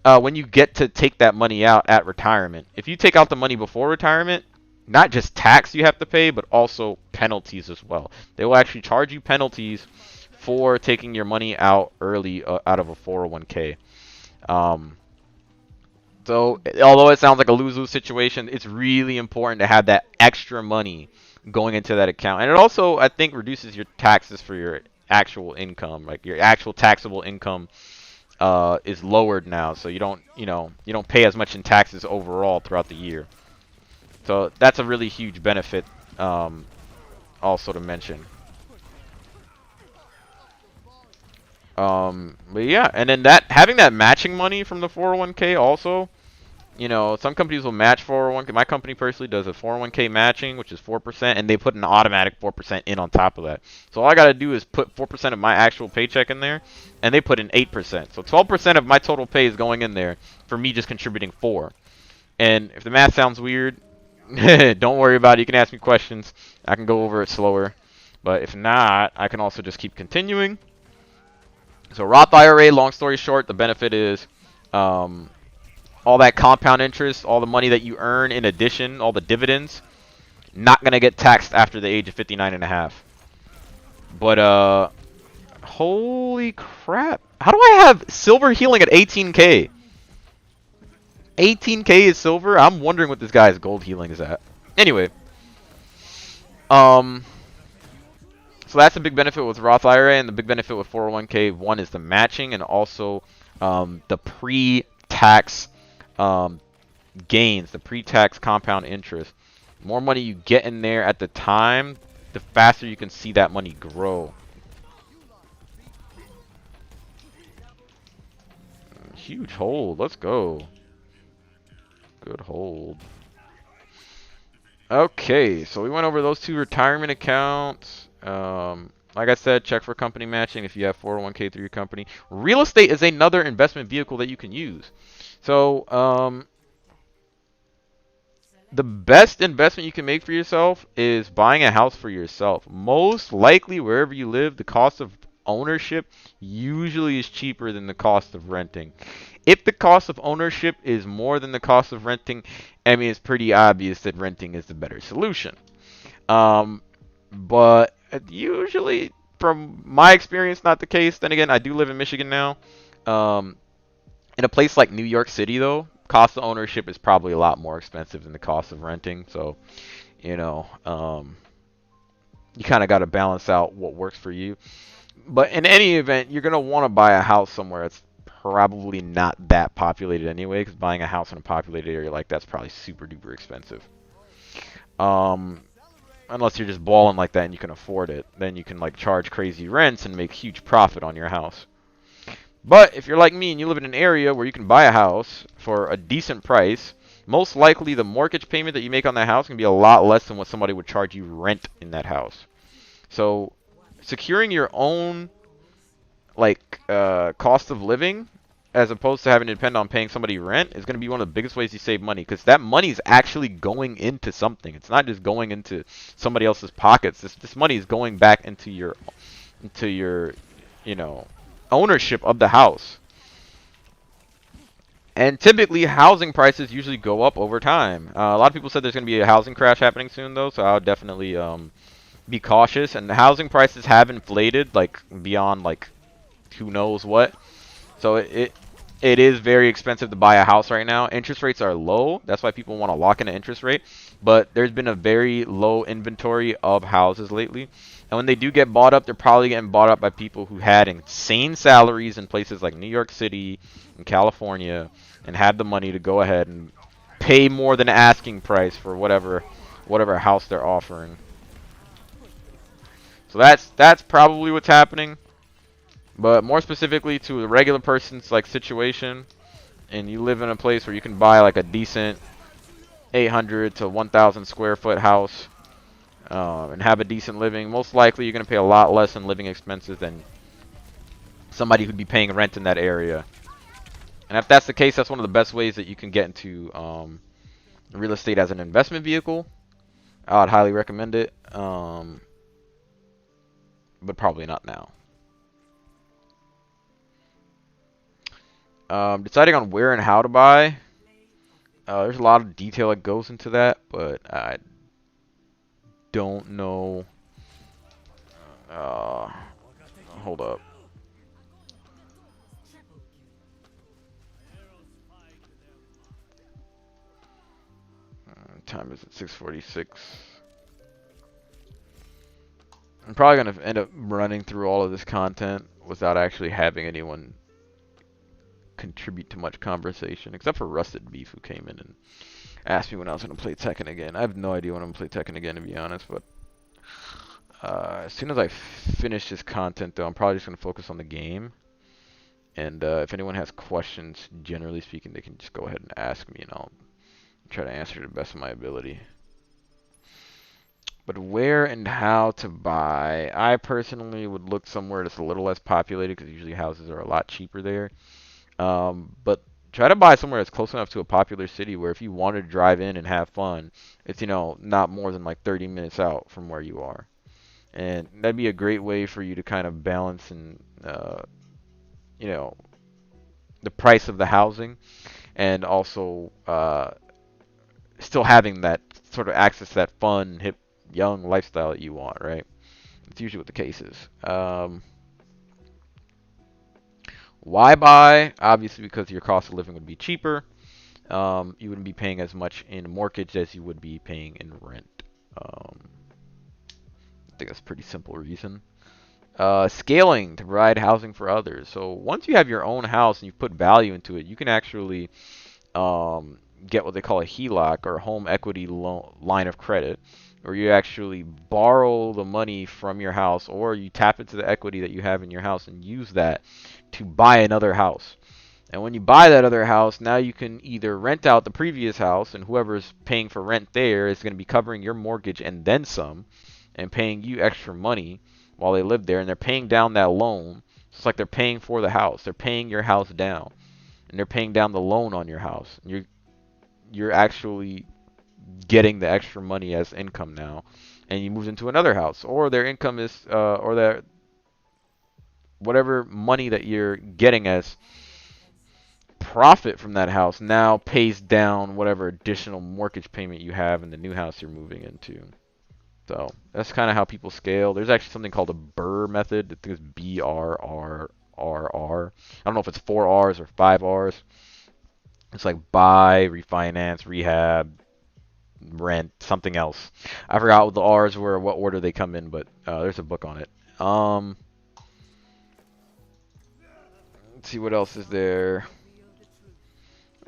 S1: when you get to take that money out at retirement. If you take out the money before retirement, not just tax you have to pay, but also penalties as well. They will actually charge you penalties for taking your money out early out of a 401k. So although it sounds like a lose-lose situation, it's really important to have that extra money going into that account. And it also, I think, reduces your taxes for your actual income. Like your actual taxable income is lowered now, so you don't pay as much in taxes overall throughout the year. So that's a really huge benefit also to mention. But yeah, and then having that matching money from the 401k also, you know, some companies will match 401k. My company personally does a 401k matching, which is 4%, and they put an automatic 4% in on top of that. So all I gotta do is put 4% of my actual paycheck in there, and they put in 8%. So 12% of my total pay is going in there for me just contributing 4. And if the math sounds weird, don't worry about it. You can ask me questions. I can go over it slower. But if not, I can also just keep continuing. So Roth IRA, long story short, the benefit is all that compound interest, all the money that you earn in addition, all the dividends, not going to get taxed after the age of 59 and a half. But, holy crap. How do I have silver healing at 18k? 18k is silver? I'm wondering what this guy's gold healing is at. Anyway. So that's a big benefit with Roth IRA, and the big benefit with 401k, one is the matching, and also the pre-tax gains, the pre-tax compound interest. The more money you get in there at the time, the faster you can see that money grow. Huge hold. Let's go. Good hold. Okay, so we went over those two retirement accounts. Like I said, check for company matching if you have 401k through your company. Real estate is another investment vehicle that you can use. So, the best investment you can make for yourself is buying a house for yourself. Most likely, wherever you live, the cost of ownership usually is cheaper than the cost of renting. If the cost of ownership is more than the cost of renting, I mean, it's pretty obvious that renting is the better solution. Um, but usually, from my experience, not the case. Then again, I do live in Michigan now. Um, in a place like New York City, though, cost of ownership is probably a lot more expensive than the cost of renting. So, you know, you kind of got to balance out what works for you. But in any event, you're gonna want to buy a house somewhere that's probably not that populated anyway, because buying a house in a populated area like that's probably super duper expensive. Um, unless you're just balling like that and you can afford it, then you can like charge crazy rents and make huge profit on your house. But if you're like me and you live in an area where you can buy a house for a decent price, most likely the mortgage payment that you make on that house can be a lot less than what somebody would charge you rent in that house. So securing your own like cost of living as opposed to having to depend on paying somebody rent is going to be one of the biggest ways you save money, because that money is actually going into something. It's not just going into somebody else's pockets. This money is going back into your you know ownership of the house. And typically housing prices usually go up over time. A lot of people said there's going to be a housing crash happening soon though, so I'll definitely be cautious. And the housing prices have inflated like beyond like who knows what. So it is very expensive to buy a house right now. Interest rates are low. That's why people want to lock in an interest rate. But there's been a very low inventory of houses lately. And when they do get bought up, they're probably getting bought up by people who had insane salaries in places like New York City and California and had the money to go ahead and pay more than asking price for whatever house they're offering. So that's probably what's happening. But more specifically to a regular person's like situation, and you live in a place where you can buy like a decent 800 to 1,000 square foot house and have a decent living, most likely you're going to pay a lot less in living expenses than somebody who'd be paying rent in that area. And if that's the case, that's one of the best ways that you can get into real estate as an investment vehicle. I would highly recommend it, but probably not now. Deciding on where and how to buy. There's a lot of detail that goes into that, but I don't know. Hold up. Time is at 6:46. I'm probably going to end up running through all of this content without actually having anyone contribute to much conversation, except for Rusted Beef, who came in and asked me when I was going to play Tekken again. I have no idea when I'm going to play Tekken again, to be honest, but as soon as I finish this content, though, I'm probably just going to focus on the game. And if anyone has questions, generally speaking, they can just go ahead and ask me, and I'll try to answer to the best of my ability. But where and how to buy, I personally would look somewhere that's a little less populated, because usually houses are a lot cheaper there. But try to buy somewhere that's close enough to a popular city where if you want to drive in and have fun, it's, not more than like 30 minutes out from where you are. And that'd be a great way for you to kind of balance and, the price of the housing, and also still having that sort of access to that fun, hip, young lifestyle that you want, right? That's usually what the case is. Why buy? Obviously because your cost of living would be cheaper. You wouldn't be paying as much in mortgage as you would be paying in rent. I think that's a pretty simple reason. Scaling to provide housing for others. So once you have your own house and you've put value into it, you can actually get what they call a HELOC, or home equity line of credit, where you actually borrow the money from your house, or you tap into the equity that you have in your house and use that to buy another house. And when you buy that other house, now you can either rent out the previous house, and whoever's paying for rent there is going to be covering your mortgage and then some, and paying you extra money while they live there, and they're paying down that loan. It's like they're paying for the house. They're paying your house down, and they're paying down the loan on your house. And you're actually getting the extra money as income now, and you move into another house, or their income is, or whatever money that you're getting as profit from that house now pays down whatever additional mortgage payment you have in the new house you're moving into. So that's kind of how people scale. There's actually something called a BRRRR method. I think it's BRRRR. I don't know if it's 4 R's or 5 R's. It's like buy, refinance, rehab, rent, something else. I forgot what the R's were, what order they come in, but there's a book on it. Let's see what else is there.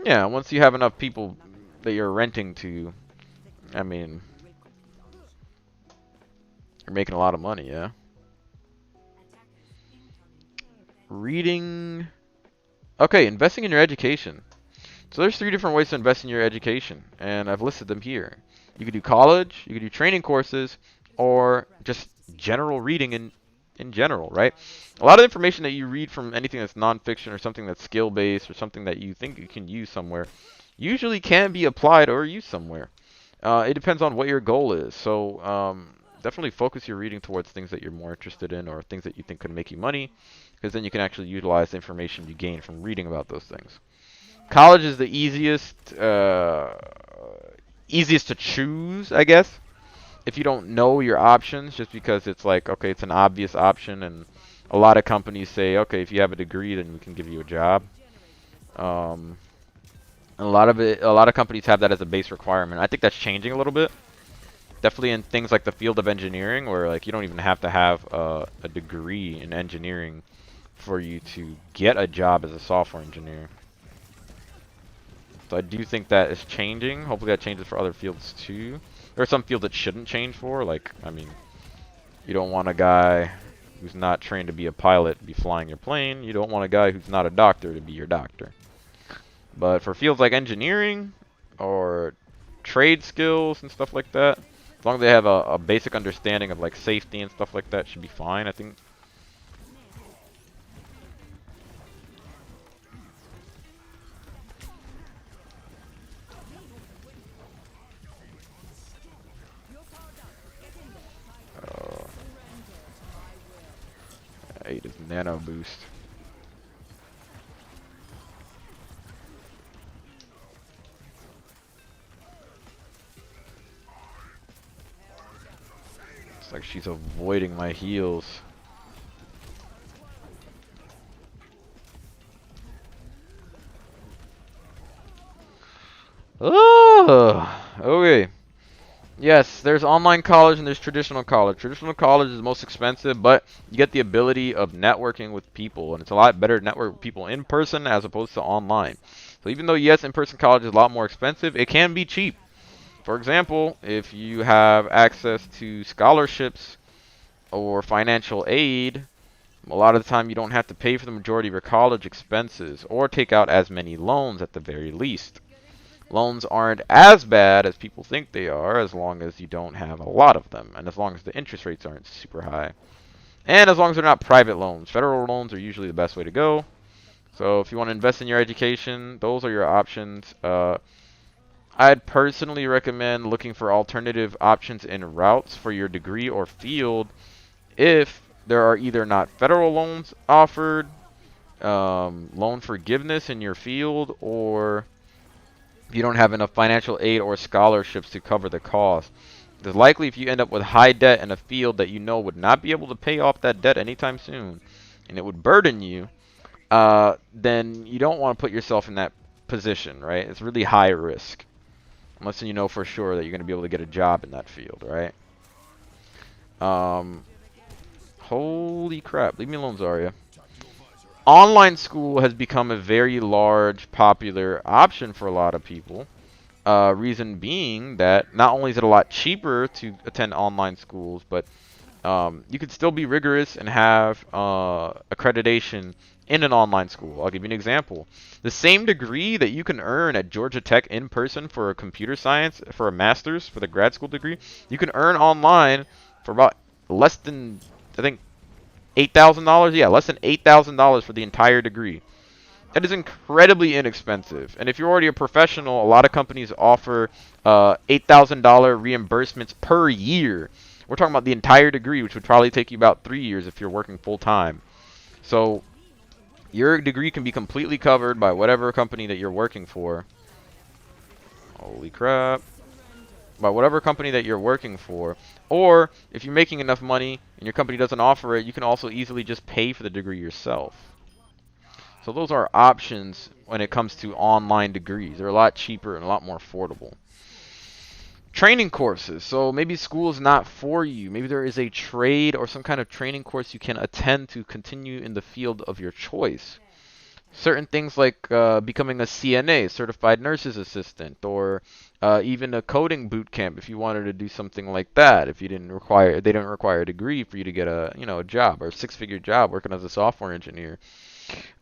S1: Yeah, once you have enough people that you're renting to, I mean, you're making a lot of money, yeah. Reading. Okay, investing in your education. So there's 3 different ways to invest in your education, and I've listed them here. You could do college, you could do training courses, or just general reading in general, right? A lot of information that you read from anything that's nonfiction or something that's skill-based or something that you think you can use somewhere usually can be applied or used somewhere. It depends on what your goal is. So definitely focus your reading towards things that you're more interested in or things that you think could make you money, because then you can actually utilize the information you gain from reading about those things. College is the easiest to choose, I guess, if you don't know your options, just because it's like, okay, it's an obvious option, and a lot of companies say, okay, if you have a degree, then we can give you a job. And a lot of companies have that as a base requirement. I think that's changing a little bit. Definitely in things like the field of engineering, where like you don't even have to have a degree in engineering for you to get a job as a software engineer. So I do think that is changing. Hopefully that changes for other fields too. There are some fields that shouldn't change for. Like, I mean, you don't want a guy who's not trained to be a pilot be flying your plane. You don't want a guy who's not a doctor to be your doctor. But for fields like engineering or trade skills and stuff like that, as long as they have a basic understanding of like safety and stuff like that, should be fine, I think. I ate his nano boost. It's like she's avoiding my heals. Oh, okay. Yes, there's online college and there's traditional college. Traditional college is the most expensive, but you get the ability of networking with people, and it's a lot better to network with people in person as opposed to online. So even though, yes, in-person college is a lot more expensive, it can be cheap. For example, if you have access to scholarships or financial aid, a lot of the time you don't have to pay for the majority of your college expenses or take out as many loans at the very least. Loans aren't as bad as people think they are, as long as you don't have a lot of them, and as long as the interest rates aren't super high. And as long as they're not private loans. Federal loans are usually the best way to go. So if you want to invest in your education, those are your options. I'd personally recommend looking for alternative options and routes for your degree or field if there are either not federal loans offered, loan forgiveness in your field, or if you don't have enough financial aid or scholarships to cover the cost. Because likely if you end up with high debt in a field that you know would not be able to pay off that debt anytime soon, and it would burden you, then you don't want to put yourself in that position, right? It's really high risk. Unless you know for sure that you're going to be able to get a job in that field, right? Holy crap. Leave me alone, Zarya. Online school has become a very large, popular option for a lot of people. Reason being that not only is it a lot cheaper to attend online schools, but you could still be rigorous and have accreditation in an online school. I'll give you an example. The same degree that you can earn at Georgia Tech in person for a computer science, for a master's, for the grad school degree, you can earn online for about less than, I think, $8,000? Yeah, less than $8,000 for the entire degree. That is incredibly inexpensive. And if you're already a professional, a lot of companies offer $8,000 reimbursements per year. We're talking about the entire degree, which would probably take you about 3 years if you're working full time. So your degree can be completely covered by whatever company that you're working for. Holy crap. By whatever company that you're working for. Or if you're making enough money and your company doesn't offer it, you can also easily just pay for the degree yourself. So those are options when it comes to online degrees. They're a lot cheaper and a lot more affordable. Training courses. So maybe school is not for you. Maybe there is a trade or some kind of training course you can attend to continue in the field of your choice. Certain things like becoming a CNA, certified nurse's assistant, or even a coding boot camp if you wanted to do something like that. If you didn't require, they don't require a degree for you to get a, a job or a six-figure job working as a software engineer.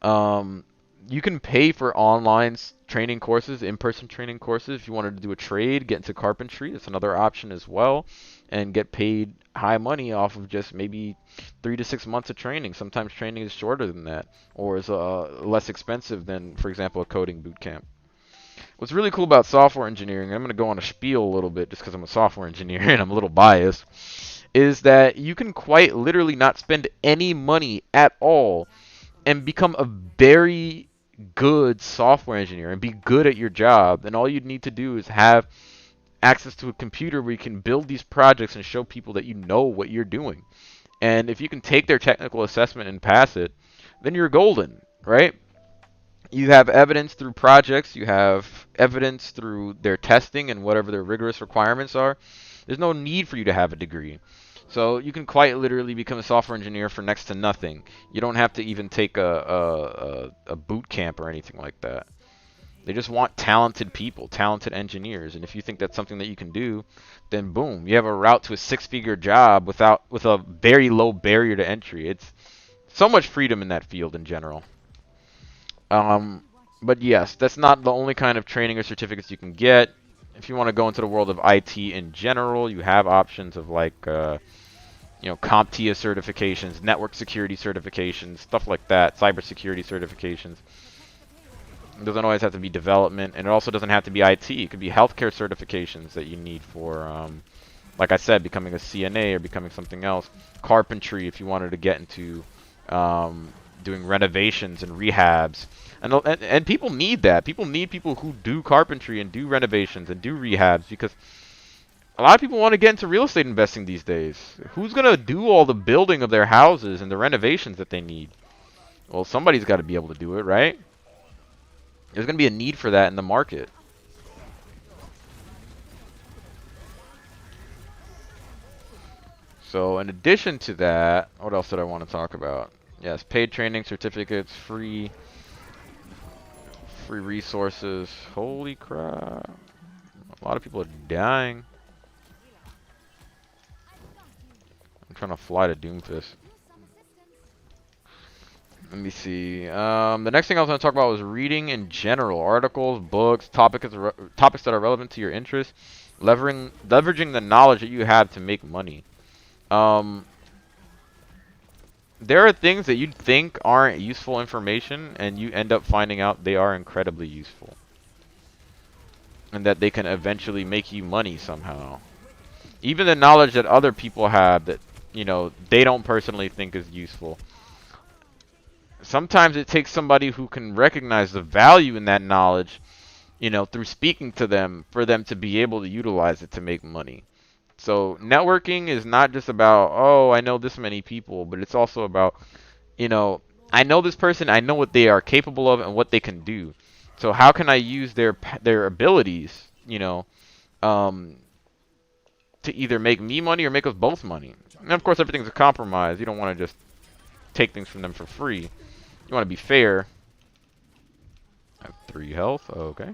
S1: Um, you can pay for online training courses, in-person training courses. If you wanted to do a trade, get into carpentry, that's another option as well, and get paid high money off of just maybe 3 to 6 months of training. Sometimes training is shorter than that, or is less expensive than, for example, a coding boot camp. What's really cool about software engineering, I'm going to go on a spiel a little bit just because I'm a software engineer and I'm a little biased, is that you can quite literally not spend any money at all and become a very good software engineer and be good at your job. And all you need to do is have access to a computer where you can build these projects and show people that you know what you're doing. And if you can take their technical assessment and pass it, then you're golden, right? You have evidence through projects, you have evidence through their testing and whatever their rigorous requirements are. There's no need for you to have a degree. So you can quite literally become a software engineer for next to nothing. You don't have to even take a boot camp or anything like that. They just want talented people, talented engineers. And if you think that's something that you can do, then boom, you have a route to a six-figure job with a very low barrier to entry. It's so much freedom in that field in general. But yes, that's not the only kind of training or certificates you can get. If you want to go into the world of IT in general, you have options of like, CompTIA certifications, network security certifications, stuff like that, cybersecurity certifications. It doesn't always have to be development, and it also doesn't have to be IT. It could be healthcare certifications that you need for, like I said, becoming a CNA or becoming something else. Carpentry, if you wanted to get into doing renovations and rehabs. And people need that. People need people who do carpentry and do renovations and do rehabs because a lot of people want to get into real estate investing these days. Who's going to do all the building of their houses and the renovations that they need? Well, somebody's got to be able to do it, right? There's going to be a need for that in the market. So in addition to that, what else did I want to talk about? Yes, paid training certificates, free resources. Holy crap. A lot of people are dying. I'm trying to fly to Doomfist. Let me see. The next thing I was going to talk about was reading in general. Articles, books, topics that are relevant to your interests. Leveraging the knowledge that you have to make money. There are things that you'd think aren't useful information, and you end up finding out they are incredibly useful. And that they can eventually make you money somehow. Even the knowledge that other people have that, they don't personally think is useful. Sometimes it takes somebody who can recognize the value in that knowledge, through speaking to them, for them to be able to utilize it to make money. So networking is not just about, oh, I know this many people, but it's also about, I know this person, I know what they are capable of and what they can do. So how can I use their abilities, to either make me money or make us both money? And of course, everything's a compromise. You don't want to just take things from them for free. You want to be fair. I have 3 health. Okay.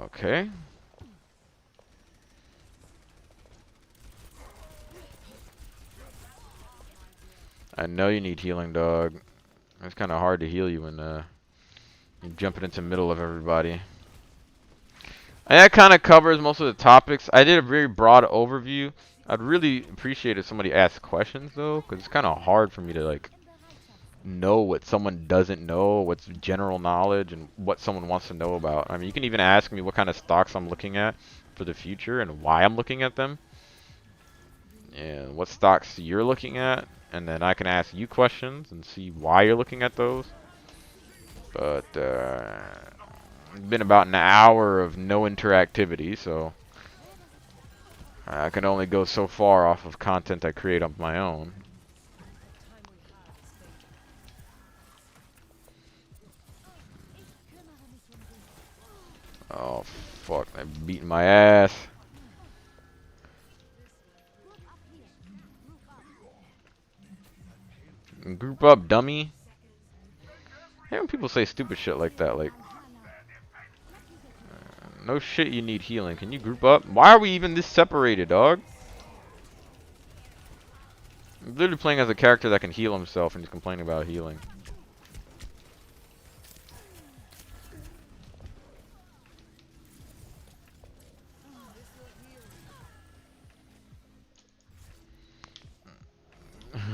S1: Okay. I know you need healing, dog. It's kind of hard to heal you when you're jumping into the middle of everybody. And that kind of covers most of the topics. I did a very broad overview. I'd really appreciate if somebody asked questions, though, because it's kind of hard for me to, like, know what someone doesn't know, what's general knowledge, and what someone wants to know about. I mean, you can even ask me what kind of stocks I'm looking at for the future and why I'm looking at them. and what stocks you're looking at, and then I can ask you questions and see why you're looking at those. But it's been about an hour of no interactivity, so I can only go so far off of content I create on my own. Oh fuck, they're beating my ass. Group up, dummy. Hey, when people say stupid shit like that, like, no shit you need healing. Can you group up? Why are we even this separated, dog? I'm literally playing as a character that can heal himself and he's complaining about healing.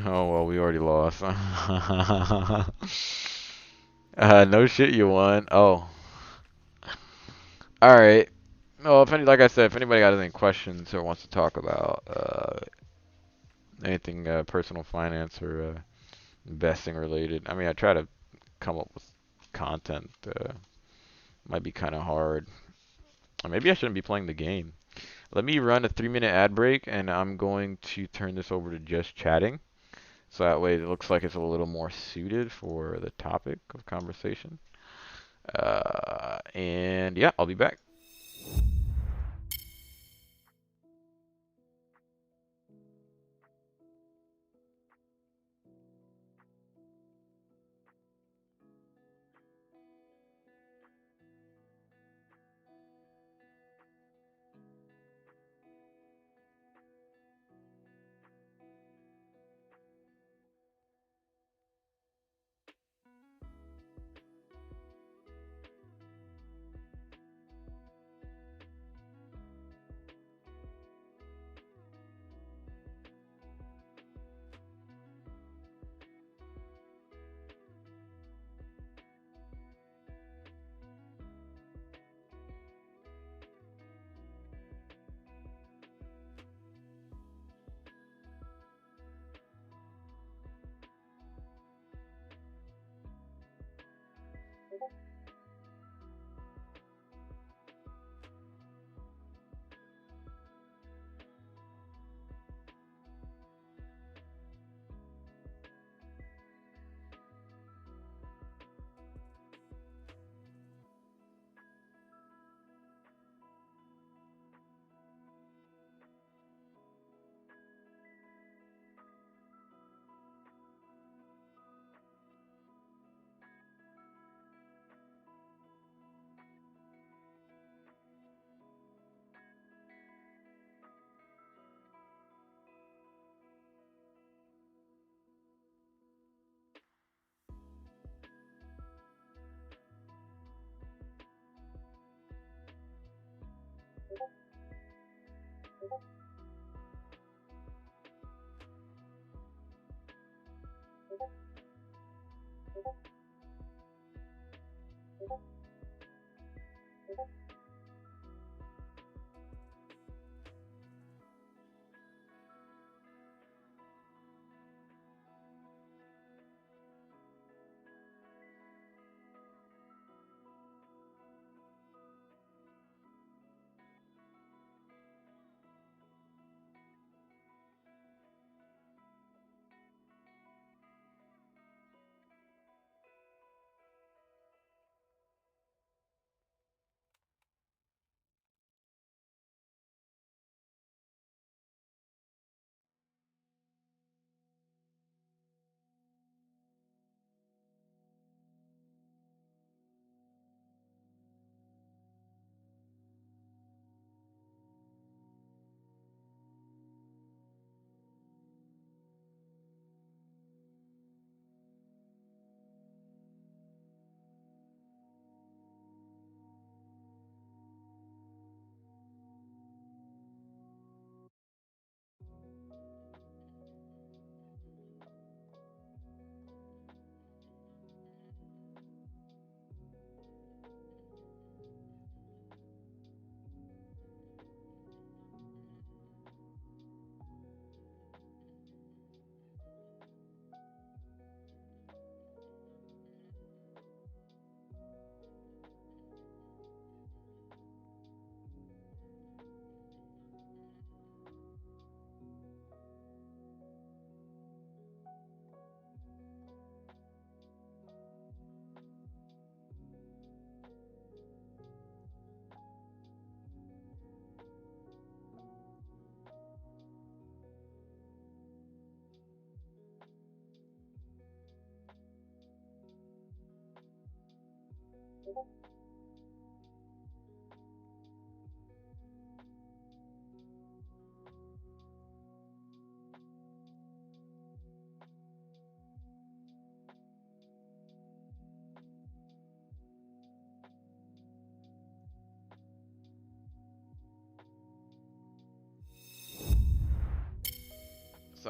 S1: Oh well, we already lost. No shit you won. Oh. Alright. Well, if any, like I said, if anybody got any questions or wants to talk about anything personal finance or investing related, I mean, I try to come up with content. Might be kind of hard. Or maybe I shouldn't be playing the game. Let me run a 3-minute ad break, and I'm going to turn this over to just chatting. So that way it looks like it's a little more suited for the topic of conversation. And yeah, I'll be back.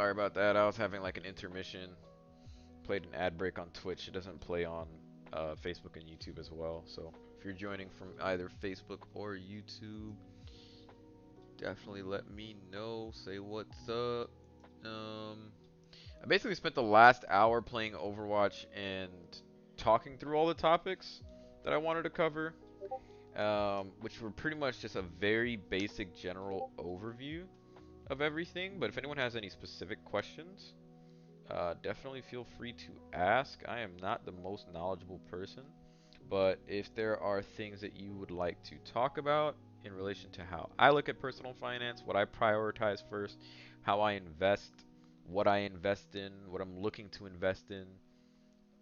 S1: Sorry about that. I was having like an intermission. Played an ad break on Twitch. It doesn't play on Facebook and YouTube as well. So if you're joining from either Facebook or YouTube, definitely let me know. Say what's up. I basically spent the last hour playing Overwatch and talking through all the topics that I wanted to cover, which were pretty much just a very basic general overview of everything. But if anyone has any specific questions, definitely feel free to ask. I am not the most knowledgeable person, but if there are things that you would like to talk about in relation to how I look at personal finance, what I prioritize first, how I invest, what I invest in, what I'm looking to invest in,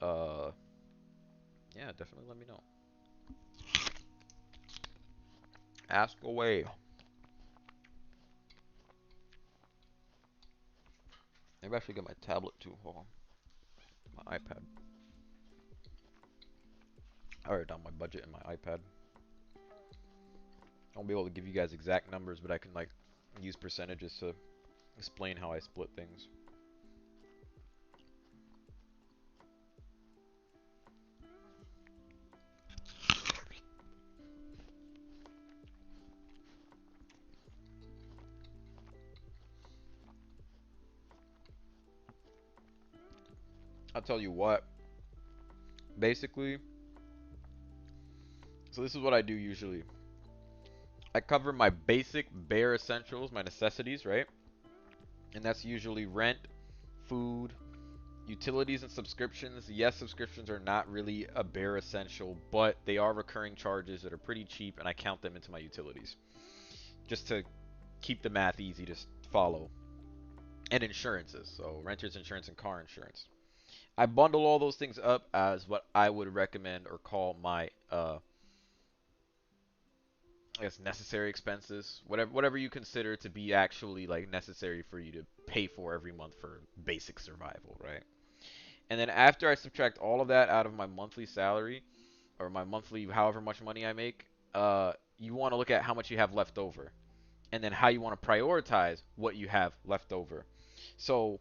S1: uh, yeah, definitely let me know. Ask away. Maybe I should get my tablet too. Hold on. My iPad. I already done my budget in my iPad. I won't be able to give you guys exact numbers, but I can like use percentages to explain how I split things. I'll tell you what. Basically, so this is what I do usually. I cover my basic bare essentials, my necessities, right? And that's usually rent, food, utilities, and subscriptions. Yes, subscriptions are not really a bare essential, but they are recurring charges that are pretty cheap, and I count them into my utilities. Just to keep the math easy to follow. And insurances, so renter's insurance and car insurance. I bundle all those things up as what I would recommend or call my I guess necessary expenses, whatever you consider to be actually like necessary for you to pay for every month for basic survival, right? And then after I subtract all of that out of my monthly salary or my monthly however much money I make, you want to look at how much you have left over and then how you want to prioritize what you have left over. So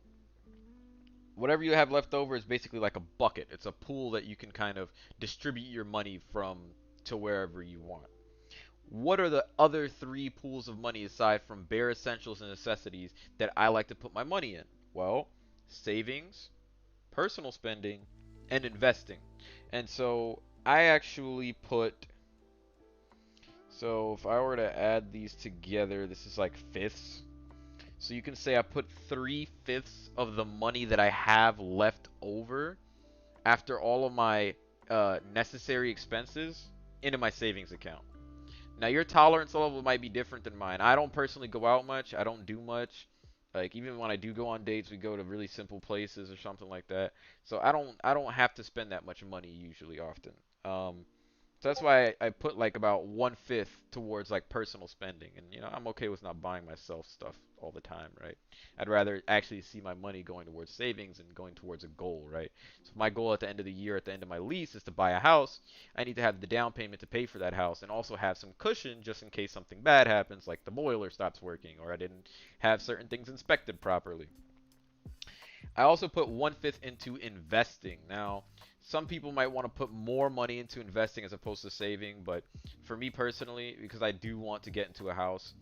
S1: whatever you have left over is basically like a bucket. It's a pool that you can kind of distribute your money from to wherever you want. What are the other three pools of money aside from bare essentials and necessities that I like to put my money in? Well, savings, personal spending, and investing. And so I actually put, so if I were to add these together, this is like fifths. So you can say I put 3/5 of the money that I have left over after all of my necessary expenses into my savings account. Now your tolerance level might be different than mine. I don't personally go out much. I don't do much. Like even when I do go on dates, we go to really simple places or something like that. So I don't have to spend that much money usually often. So that's why I put like about 1/5 towards like personal spending, and you know I'm okay with not buying myself stuff all the time, right? I'd rather actually see my money going towards savings and going towards a goal, right? So if my goal at the end of the year, at the end of my lease, is to buy a house, I need to have the down payment to pay for that house, and also have some cushion just in case something bad happens, like the boiler stops working or I didn't have certain things inspected properly. I also put 1/5 into investing. Now, some people might want to put more money into investing as opposed to saving, but for me personally, because I do want to get into a house,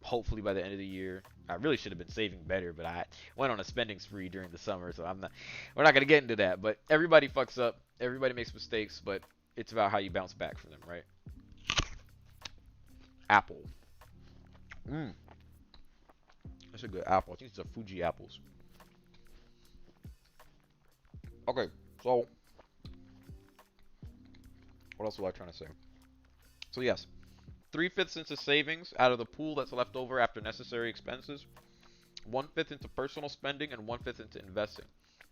S1: hopefully by the end of the year. I really should have been saving better, but I went on a spending spree during the summer, so we're not gonna get into that. But everybody fucks up, everybody makes mistakes, but it's about how you bounce back from them, right? Apple. Mmm, that's a good apple. I think it's a Fuji apples. Okay, so what else was I trying to say? So yes, 3/5 into savings out of the pool that's left over after necessary expenses. 1/5 into personal spending and 1/5 into investing.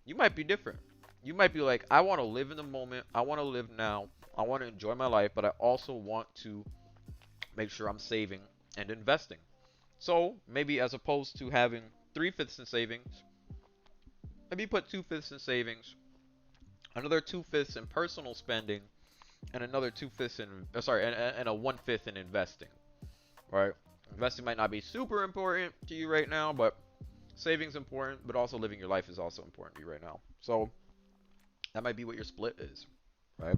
S1: You might be different. You might be like, I want to live in the moment. I want to live now. I want to enjoy my life, but I also want to make sure I'm saving and investing. So maybe as opposed to having 3/5 in savings, maybe put 2/5 in savings, another 2/5 in personal spending, and another 2/5 in sorry, and a 1/5 in investing. Right? Investing might not be super important to you right now, but Saving's important, but also living your life is also important to you right now. So that might be what your split is, right?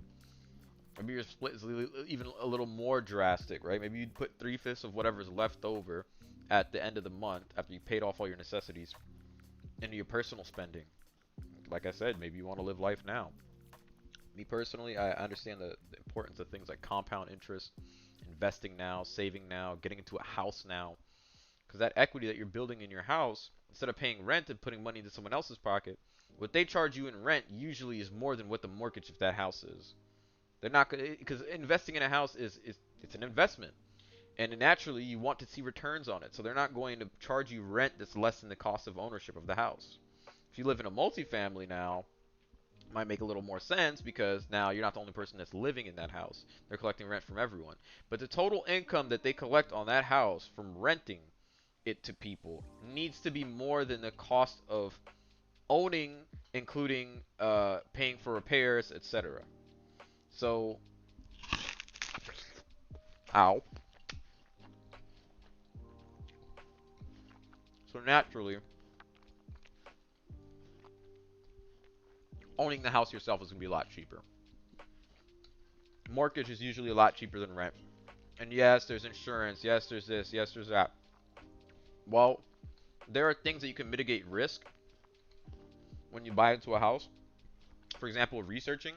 S1: Maybe your split is even a little more drastic, right? Maybe you'd put 3/5 of whatever's left over at the end of the month after you paid off all your necessities into your personal spending. Like I said, maybe you want to live life now. Me personally, I understand the importance of things like compound interest, investing now, saving now, getting into a house now. Because that equity that you're building in your house, instead of paying rent and putting money into someone else's pocket, what they charge you in rent usually is more than what the mortgage of that house is. They're not going to, because investing in a house is it's an investment. And naturally, you want to see returns on it. So they're not going to charge you rent that's less than the cost of ownership of the house. If you live in a multifamily now, it might make a little more sense because now you're not the only person that's living in that house. They're collecting rent from everyone. But the total income that they collect on that house from renting it to people needs to be more than the cost of owning, including paying for repairs, etc. So, ow. So naturally, owning the house yourself is going to be a lot cheaper. Mortgage is usually a lot cheaper than rent. And yes, there's insurance. Yes, there's this. Yes, there's that. Well, there are things that you can mitigate risk when you buy into a house. For example, researching,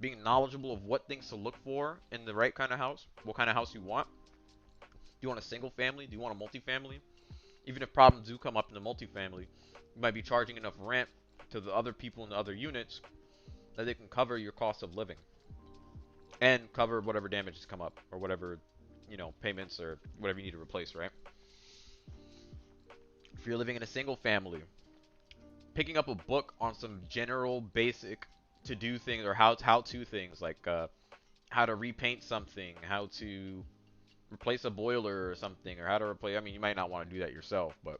S1: being knowledgeable of what things to look for in the right kind of house, what kind of house you want. Do you want a single family? Do you want a multifamily? Even if problems do come up in the multifamily, you might be charging enough rent to the other people in the other units that they can cover your cost of living and cover whatever damages come up or whatever, payments or whatever you need to replace, right? If you're living in a single family, picking up a book on some general basic to do things or how to things like how to repaint something, how to replace a boiler or something, or how to replace. I mean, you might not want to do that yourself, but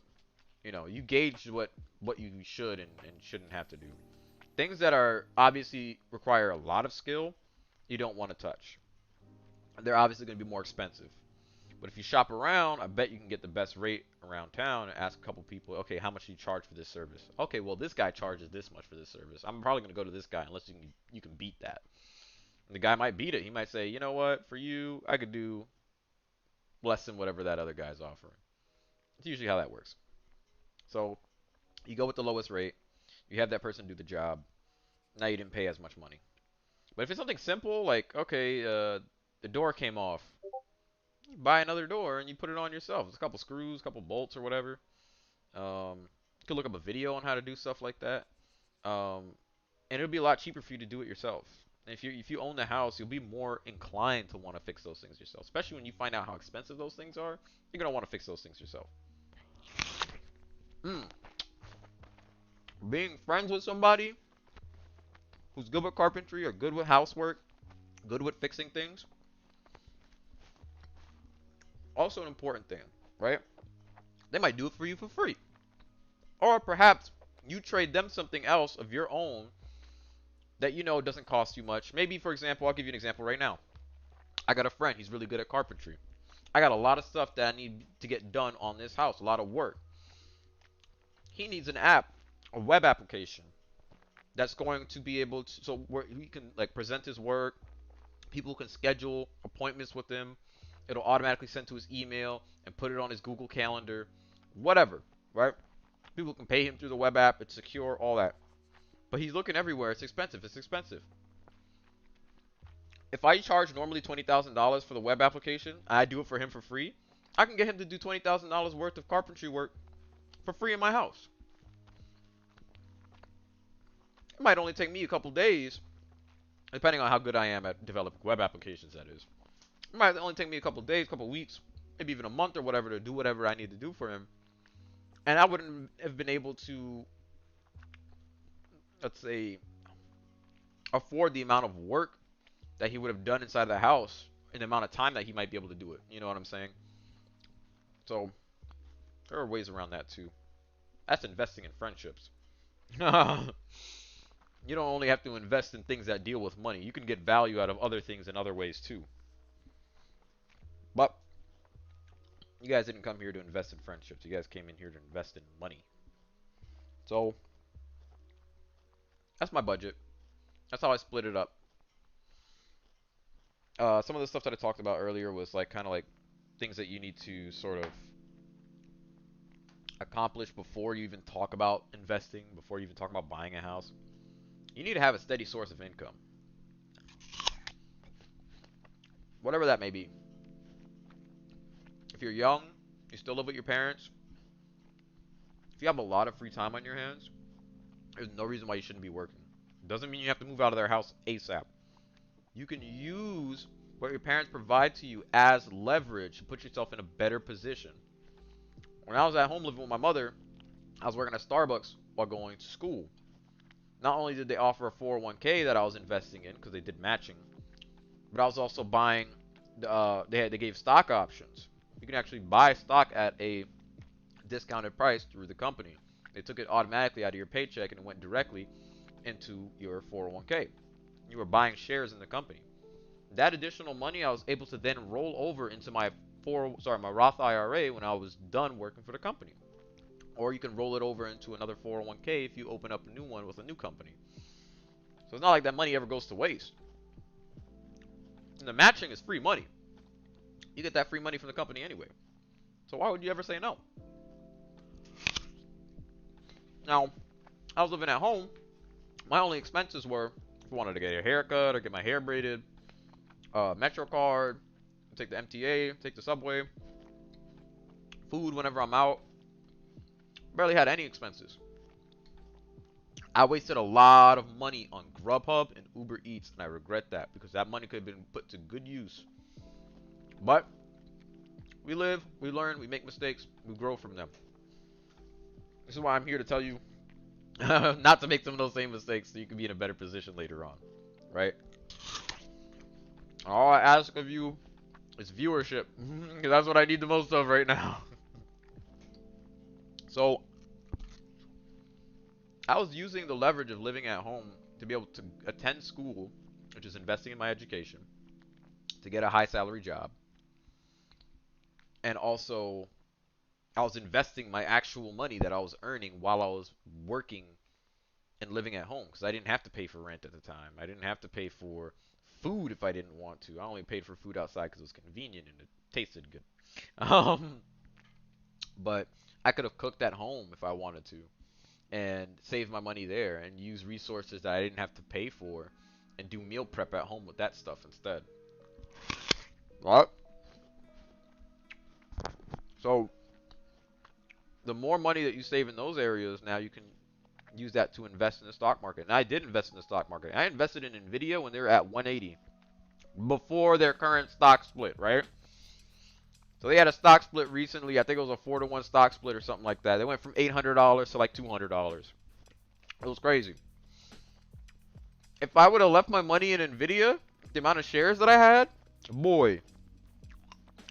S1: you gauge what you should and shouldn't have to do. Things that are obviously require a lot of skill, you don't want to touch. They're obviously going to be more expensive. But if you shop around, I bet you can get the best rate around town and ask a couple people, okay, how much do you charge for this service? Okay, well, this guy charges this much for this service. I'm probably going to go to this guy unless you can beat that. And the guy might beat it. He might say, you know what, for you, I could do less than whatever that other guy's offering. It's usually how that works. So you go with the lowest rate. You have that person do the job. Now you didn't pay as much money. But if it's something simple, like, okay, the door came off, you buy another door and you put it on yourself. It's a couple screws, a couple bolts or whatever. You could look up a video on how to do stuff like that. And it'll be a lot cheaper for you to do it yourself. And if you own the house, you'll be more inclined to want to fix those things yourself. Especially when you find out how expensive those things are, you're gonna want to fix those things yourself. Mm. Being friends with somebody who's good with carpentry or good with housework, good with fixing things, also an important thing, right? They might do it for you for free. Or perhaps you trade them something else of your own that doesn't cost you much. Maybe, for example, I'll give you an example right now. I got a friend, he's really good at carpentry. I got a lot of stuff that I need to get done on this house, a lot of work. He needs an app, a web application that's going to be able to, so where he can like present his work, people can schedule appointments with him. It'll automatically send to his email and put it on his Google Calendar, whatever, right? People can pay him through the web app. It's secure, all that. But he's looking everywhere. It's expensive. It's expensive. If I charge normally $20,000 for the web application, I do it for him for free. I can get him to do $20,000 worth of carpentry work for free in my house. It might only take me a couple days, depending on how good I am at developing web applications, that is. It might only take me a couple days, couple weeks, maybe even a month or whatever to do whatever I need to do for him. And I wouldn't have been able to, let's say, afford the amount of work that he would have done inside the house in the amount of time that he might be able to do it. You know what I'm saying? So there are ways around that too. That's investing in friendships. You don't only have to invest in things that deal with money. You can get value out of other things in other ways too. But you guys didn't come here to invest in friendships. You guys came in here to invest in money. So that's my budget. That's how I split it up. Some of the stuff that I talked about earlier was like kind of like things that you need to sort of accomplish before you even talk about investing, before you even talk about buying a house. You need to have a steady source of income, whatever that may be. If you're young, you still live with your parents, if you have a lot of free time on your hands, there's no reason why you shouldn't be working. Doesn't mean you have to move out of their house ASAP. You can use what your parents provide to you as leverage to put yourself in a better position. When I was at home living with my mother, I was working at Starbucks while going to school. Not only did they offer a 401k that I was investing in because they did matching, but I was also buying. They gave stock options. You can actually buy stock at a discounted price through the company. They took it automatically out of your paycheck and it went directly into your 401k. You were buying shares in the company. That additional money I was able to then roll over into my my Roth IRA when I was done working for the company. Or you can roll it over into another 401k if you open up a new one with a new company. So it's not like that money ever goes to waste. And the matching is free money. You get that free money from the company anyway. So why would you ever say no? Now, I was living at home. My only expenses were if I wanted to get a haircut or get my hair braided, Metro card, take the MTA, take the subway, food whenever I'm out. Barely had any expenses. I wasted a lot of money on Grubhub and Uber Eats, and I regret that because that money could have been put to good use. But we live, we learn, we make mistakes, we grow from them. This is why I'm here to tell you not to make some of those same mistakes so you can be in a better position later on, right? All I ask of you is viewership, because that's what I need the most of right now. So I was using the leverage of living at home to be able to attend school, which is investing in my education, to get a high salary job, and also I was investing my actual money that I was earning while I was working and living at home because I didn't have to pay for rent at the time. I didn't have to pay for food if I didn't want to. I only paid for food outside because it was convenient and it tasted good. Um, but I could have cooked at home if I wanted to and save my money there and use resources that I didn't have to pay for and do meal prep at home with that stuff instead. Right? So the more money that you save in those areas, now you can use that to invest in the stock market. And I did invest in the stock market. I invested in Nvidia when they were at 180 before their current stock split, right? So they had a stock split recently. I think it was a 4-to-1 stock split or something like that. They went from $800 to like $200. It was crazy. If I would have left my money in Nvidia, the amount of shares that I had, boy,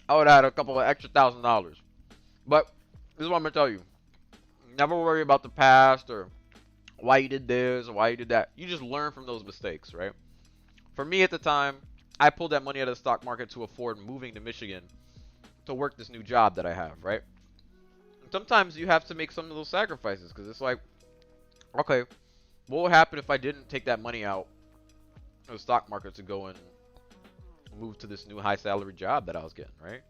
S1: I would have had a couple of extra $1,000. But this is what I'm gonna tell you: never worry about the past or why you did this or why you did that. You just learn from those mistakes, right? For me at the time, I pulled that money out of the stock market to afford moving to Michigan to work this new job that I have, right? And sometimes you have to make some of those sacrifices because it's like, okay, what would happen if I didn't take that money out of the stock market to go and move to this new high salary job that I was getting, right?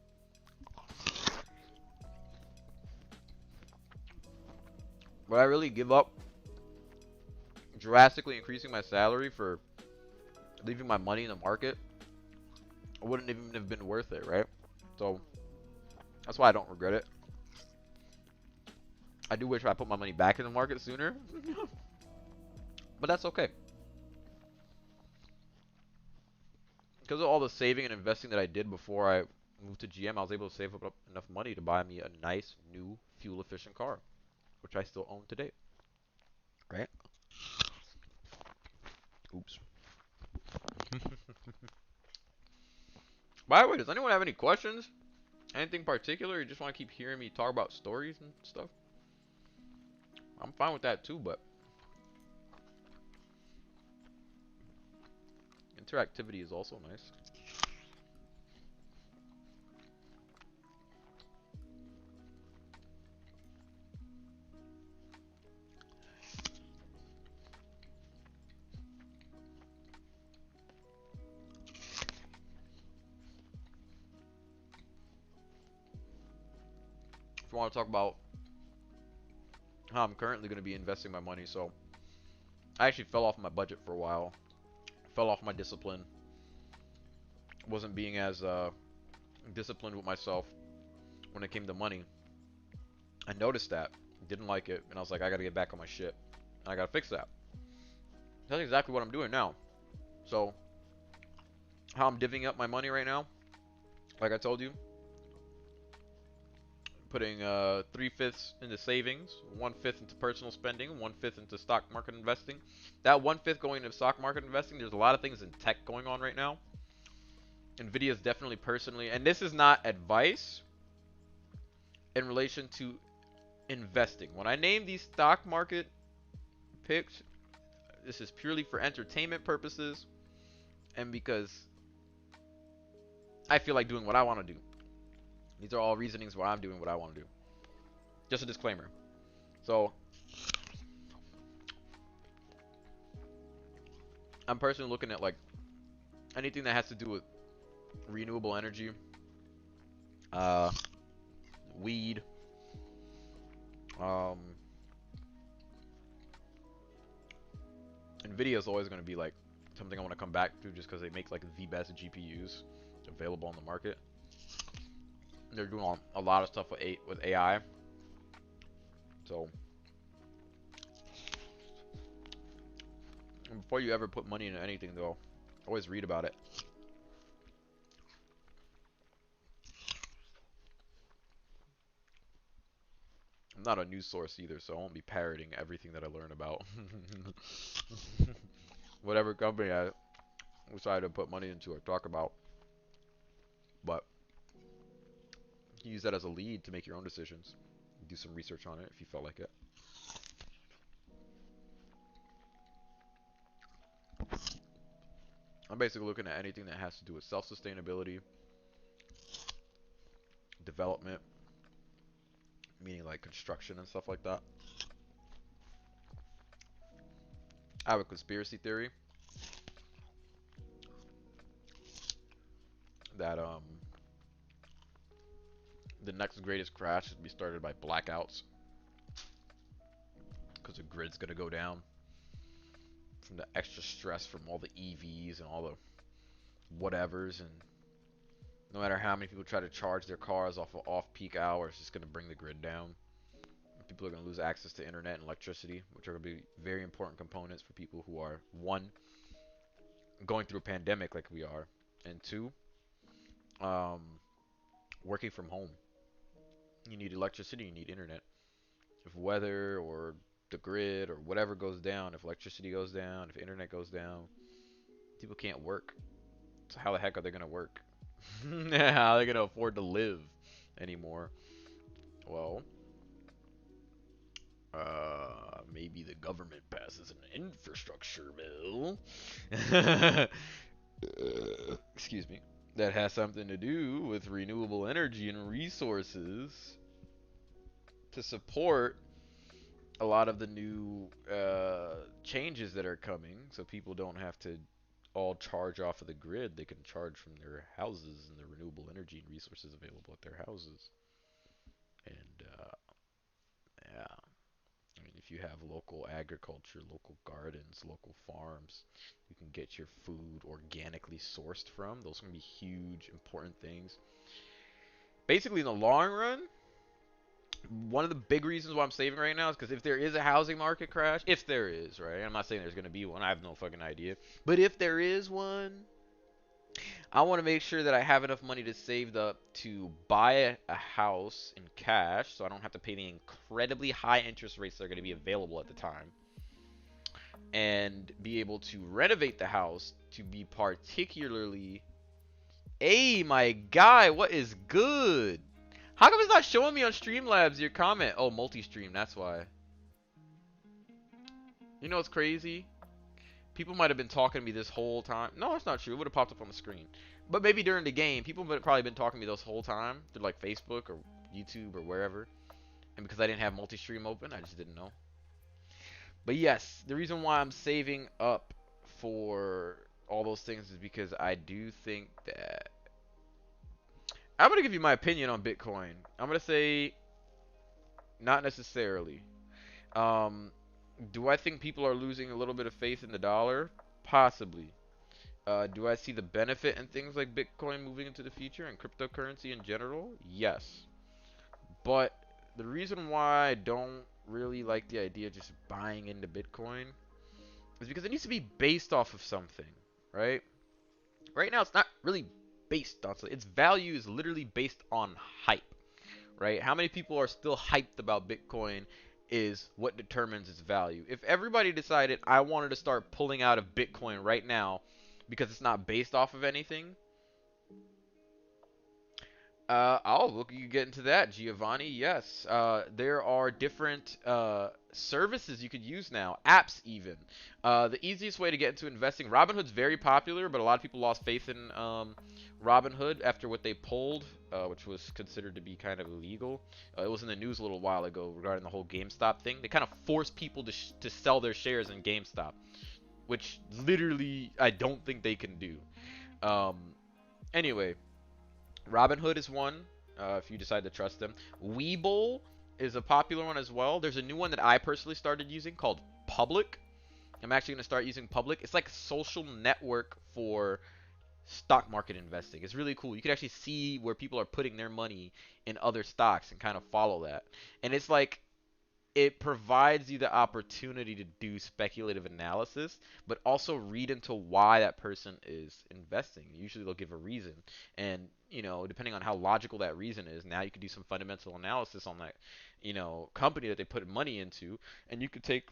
S1: Would I really give up drastically increasing my salary for leaving my money in the market? It wouldn't even have been worth it, right? So that's why I don't regret it. I do wish I put my money back in the market sooner, but that's okay. Because of all the saving and investing that I did before I moved to GM, I was able to save up enough money to buy me a nice new fuel efficient car, which I still own today. Right? Oops. By the way, does anyone have any questions? Anything particular? You just want to keep hearing me talk about stories and stuff? I'm fine with that too, but interactivity is also nice. I want to talk about how I'm currently going to be investing my money. So I actually fell off my budget for a while, fell off my discipline, wasn't being as disciplined with myself when it came to money. I noticed that, didn't like it, and I was like, I got to get back on my shit. I got to fix that. That's exactly what I'm doing now. So how I'm divvying up my money right now, like I told you, putting 3/5 into savings, 1/5 into personal spending, 1/5 into stock market investing. That 1/5 going into stock market investing, there's a lot of things in tech going on right now. Nvidia is definitely personally, and this is not advice in relation to investing. When I name these stock market picks, this is purely for entertainment purposes and because I feel like doing what I want to do. These are all reasonings why I'm doing what I want to do. Just a disclaimer. So, I'm personally looking at like anything that has to do with renewable energy, uh, weed, um, Nvidia is always going to be like something I want to come back to just because they make like the best GPUs available on the market. They're doing a lot of stuff with AI. So, before you ever put money into anything, though, always read about it. I'm not a news source either, so I won't be parroting everything that I learn about. Whatever company I decide to put money into or talk about. But you use that as a lead to make your own decisions. Do some research on it if you felt like it. I'm basically looking at anything that has to do with self-sustainability, development, meaning like construction and stuff like that. I have a conspiracy theory that the next greatest crash should be started by blackouts because the grid's gonna go down from the extra stress from all the EVs and all the whatevers, and no matter how many people try to charge their cars off of off-peak hours, it's just gonna bring the grid down. People are gonna lose access to internet and electricity, which are gonna be very important components for people who are, one, going through a pandemic like we are, and two, um, working from home. You need electricity, you need internet. If weather or the grid or whatever goes down, if electricity goes down, if internet goes down, people can't work. So how the heck are they gonna work? How are they gonna afford to live anymore? Well, maybe the government passes an infrastructure bill. Excuse me. That has something to do with renewable energy and resources to support a lot of the new changes that are coming, so people don't have to all charge off of the grid. They can charge from their houses and the renewable energy and resources available at their houses. And yeah, I mean, if you have local agriculture, local gardens, local farms, you can get your food organically sourced from. Those can be huge, important things. Basically, in the long run, one of the big reasons why I'm saving right now is because if there is a housing market crash, if there is, right? I'm not saying there's going to be one. I have no fucking idea. But if there is one, I want to make sure that I have enough money to save up to buy a house in cash so I don't have to pay the incredibly high interest rates that are going to be available at the time. And be able to renovate the house to be particularly... Hey, my guy, what is good? How come it's not showing me on Streamlabs your comment? Oh, multi-stream, that's why. You know what's crazy? People might have been talking to me this whole time. No, that's not true. It would have popped up on the screen. But maybe during the game, people would have probably been talking to me this whole time through like Facebook or YouTube or wherever. And because I didn't have multi-stream open, I just didn't know. But yes, the reason why I'm saving up for all those things is because I do think that... I'm going to give you my opinion on Bitcoin. I'm going to say Not necessarily. Um, do I think people are losing a little bit of faith in the dollar? Possibly. Do I see the benefit in things like Bitcoin moving into the future and cryptocurrency in general? Yes. But the reason why I don't really like the idea of just buying into Bitcoin is because it needs to be based off of something, right? Right now, it's not really based on something. Its value is literally based on hype, right? How many people are still hyped about Bitcoin is what determines its value. If everybody decided I wanted to start pulling out of Bitcoin right now because it's not based off of anything, I'll look. You get into that, Giovanni. Yes, there are different services you could use now, apps even. The easiest way to get into investing, Robinhood's very popular, but a lot of people lost faith in Robinhood after what they pulled, which was considered to be kind of illegal. It was in the news a little while ago regarding the whole GameStop thing. They kind of forced people to sell their shares in GameStop, which literally I don't think they can do. Um, anyway. Robinhood is one, if you decide to trust them. Webull is a popular one as well. There's a new one that I personally started using called Public. I'm actually going to start using Public. It's like a social network for stock market investing. It's really cool. You can actually see where people are putting their money in other stocks and kind of follow that. And it's like it provides you the opportunity to do speculative analysis, but also read into why that person is investing. Usually they'll give a reason. And, depending on how logical that reason is, now you can do some fundamental analysis on that, company that they put money into. And you could take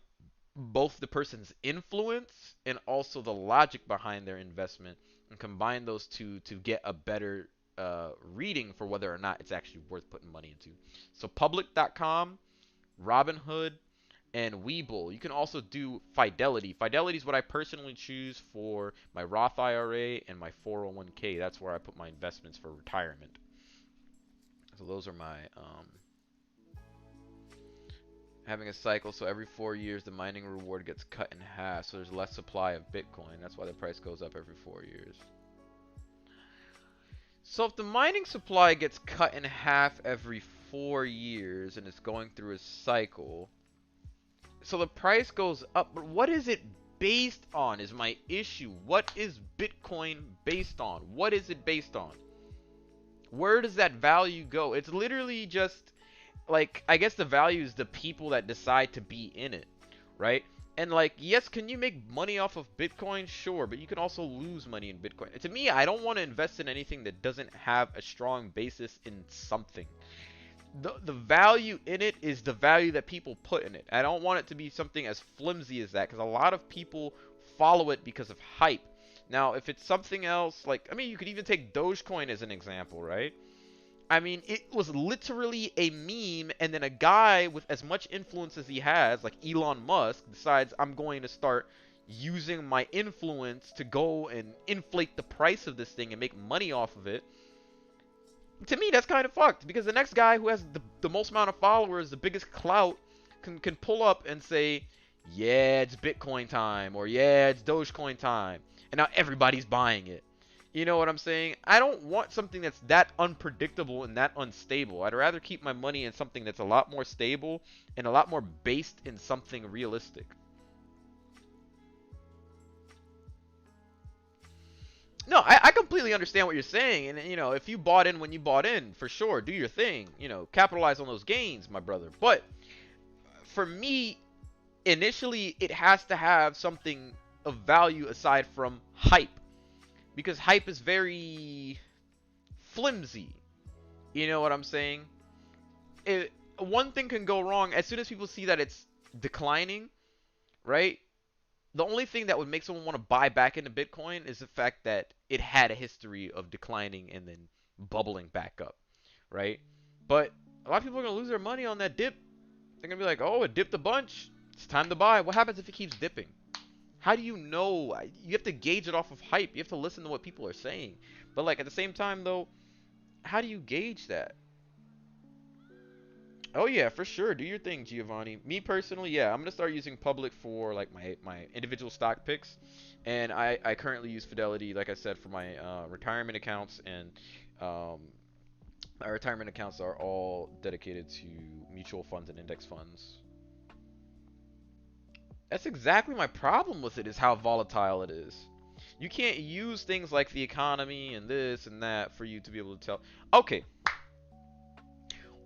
S1: both the person's influence and also the logic behind their investment and combine those two to get a better reading for whether or not it's actually worth putting money into. So public.com, Robinhood, and Webull. You can also do Fidelity. Fidelity is what I personally choose for my Roth IRA and my 401k. That's where I put my investments for retirement. So those are my having a cycle. So every 4 years, the mining reward gets cut in half. So there's less supply of Bitcoin. That's why the price goes up every 4 years. So if the mining supply gets cut in half every 4 years and it's going through a cycle, so the price goes up, but what is it based on is my issue. What is Bitcoin based on? What is it based on? Where does that value go? It's literally just like, I guess the value is the people that decide to be in it, right? And like, yes, can you make money off of Bitcoin? Sure, but you can also lose money in Bitcoin. To me, I don't want to invest in anything that doesn't have a strong basis in something. The value in it is the value that people put in it. I don't want it to be something as flimsy as that, because a lot of people follow it because of hype. Now, if it's something else, like, I mean, you could even take Dogecoin as an example, right? I mean, it was literally a meme, and then a guy with as much influence as he has, like Elon Musk, decides I'm going to start using my influence to go and inflate the price of this thing and make money off of it. To me, that's kind of fucked, because the next guy who has the most amount of followers, the biggest clout, can pull up and say, yeah, it's Bitcoin time, or yeah, it's Dogecoin time, and now everybody's buying it. You know what I'm saying? I don't want something that's that unpredictable and that unstable. I'd rather keep my money in something that's a lot more stable and a lot more based in something realistic. No, I completely understand what you're saying, and if you bought in when you bought in, for sure, do your thing. Capitalize on those gains, my brother. But for me, initially, it has to have something of value aside from hype, because hype is very flimsy. You know what I'm saying? One thing can go wrong as soon as people see that it's declining, right? The only thing that would make someone want to buy back into Bitcoin is the fact that it had a history of declining and then bubbling back up, right? But a lot of people are going to lose their money on that dip. They're going to be like, oh, it dipped a bunch. It's time to buy. What happens if it keeps dipping? How do you know? You have to gauge it off of hype. You have to listen to what people are saying. But like at the same time though, how do you gauge that? Oh yeah, for sure. Do your thing, Giovanni. Me personally, yeah, I'm gonna start using Public for like my individual stock picks, and I currently use Fidelity, like I said, for my retirement accounts and um, Our retirement accounts are all dedicated to mutual funds and index funds. That's exactly my problem with it, is how volatile it is. You can't use things like the economy and this and that for you to be able to tell. Okay,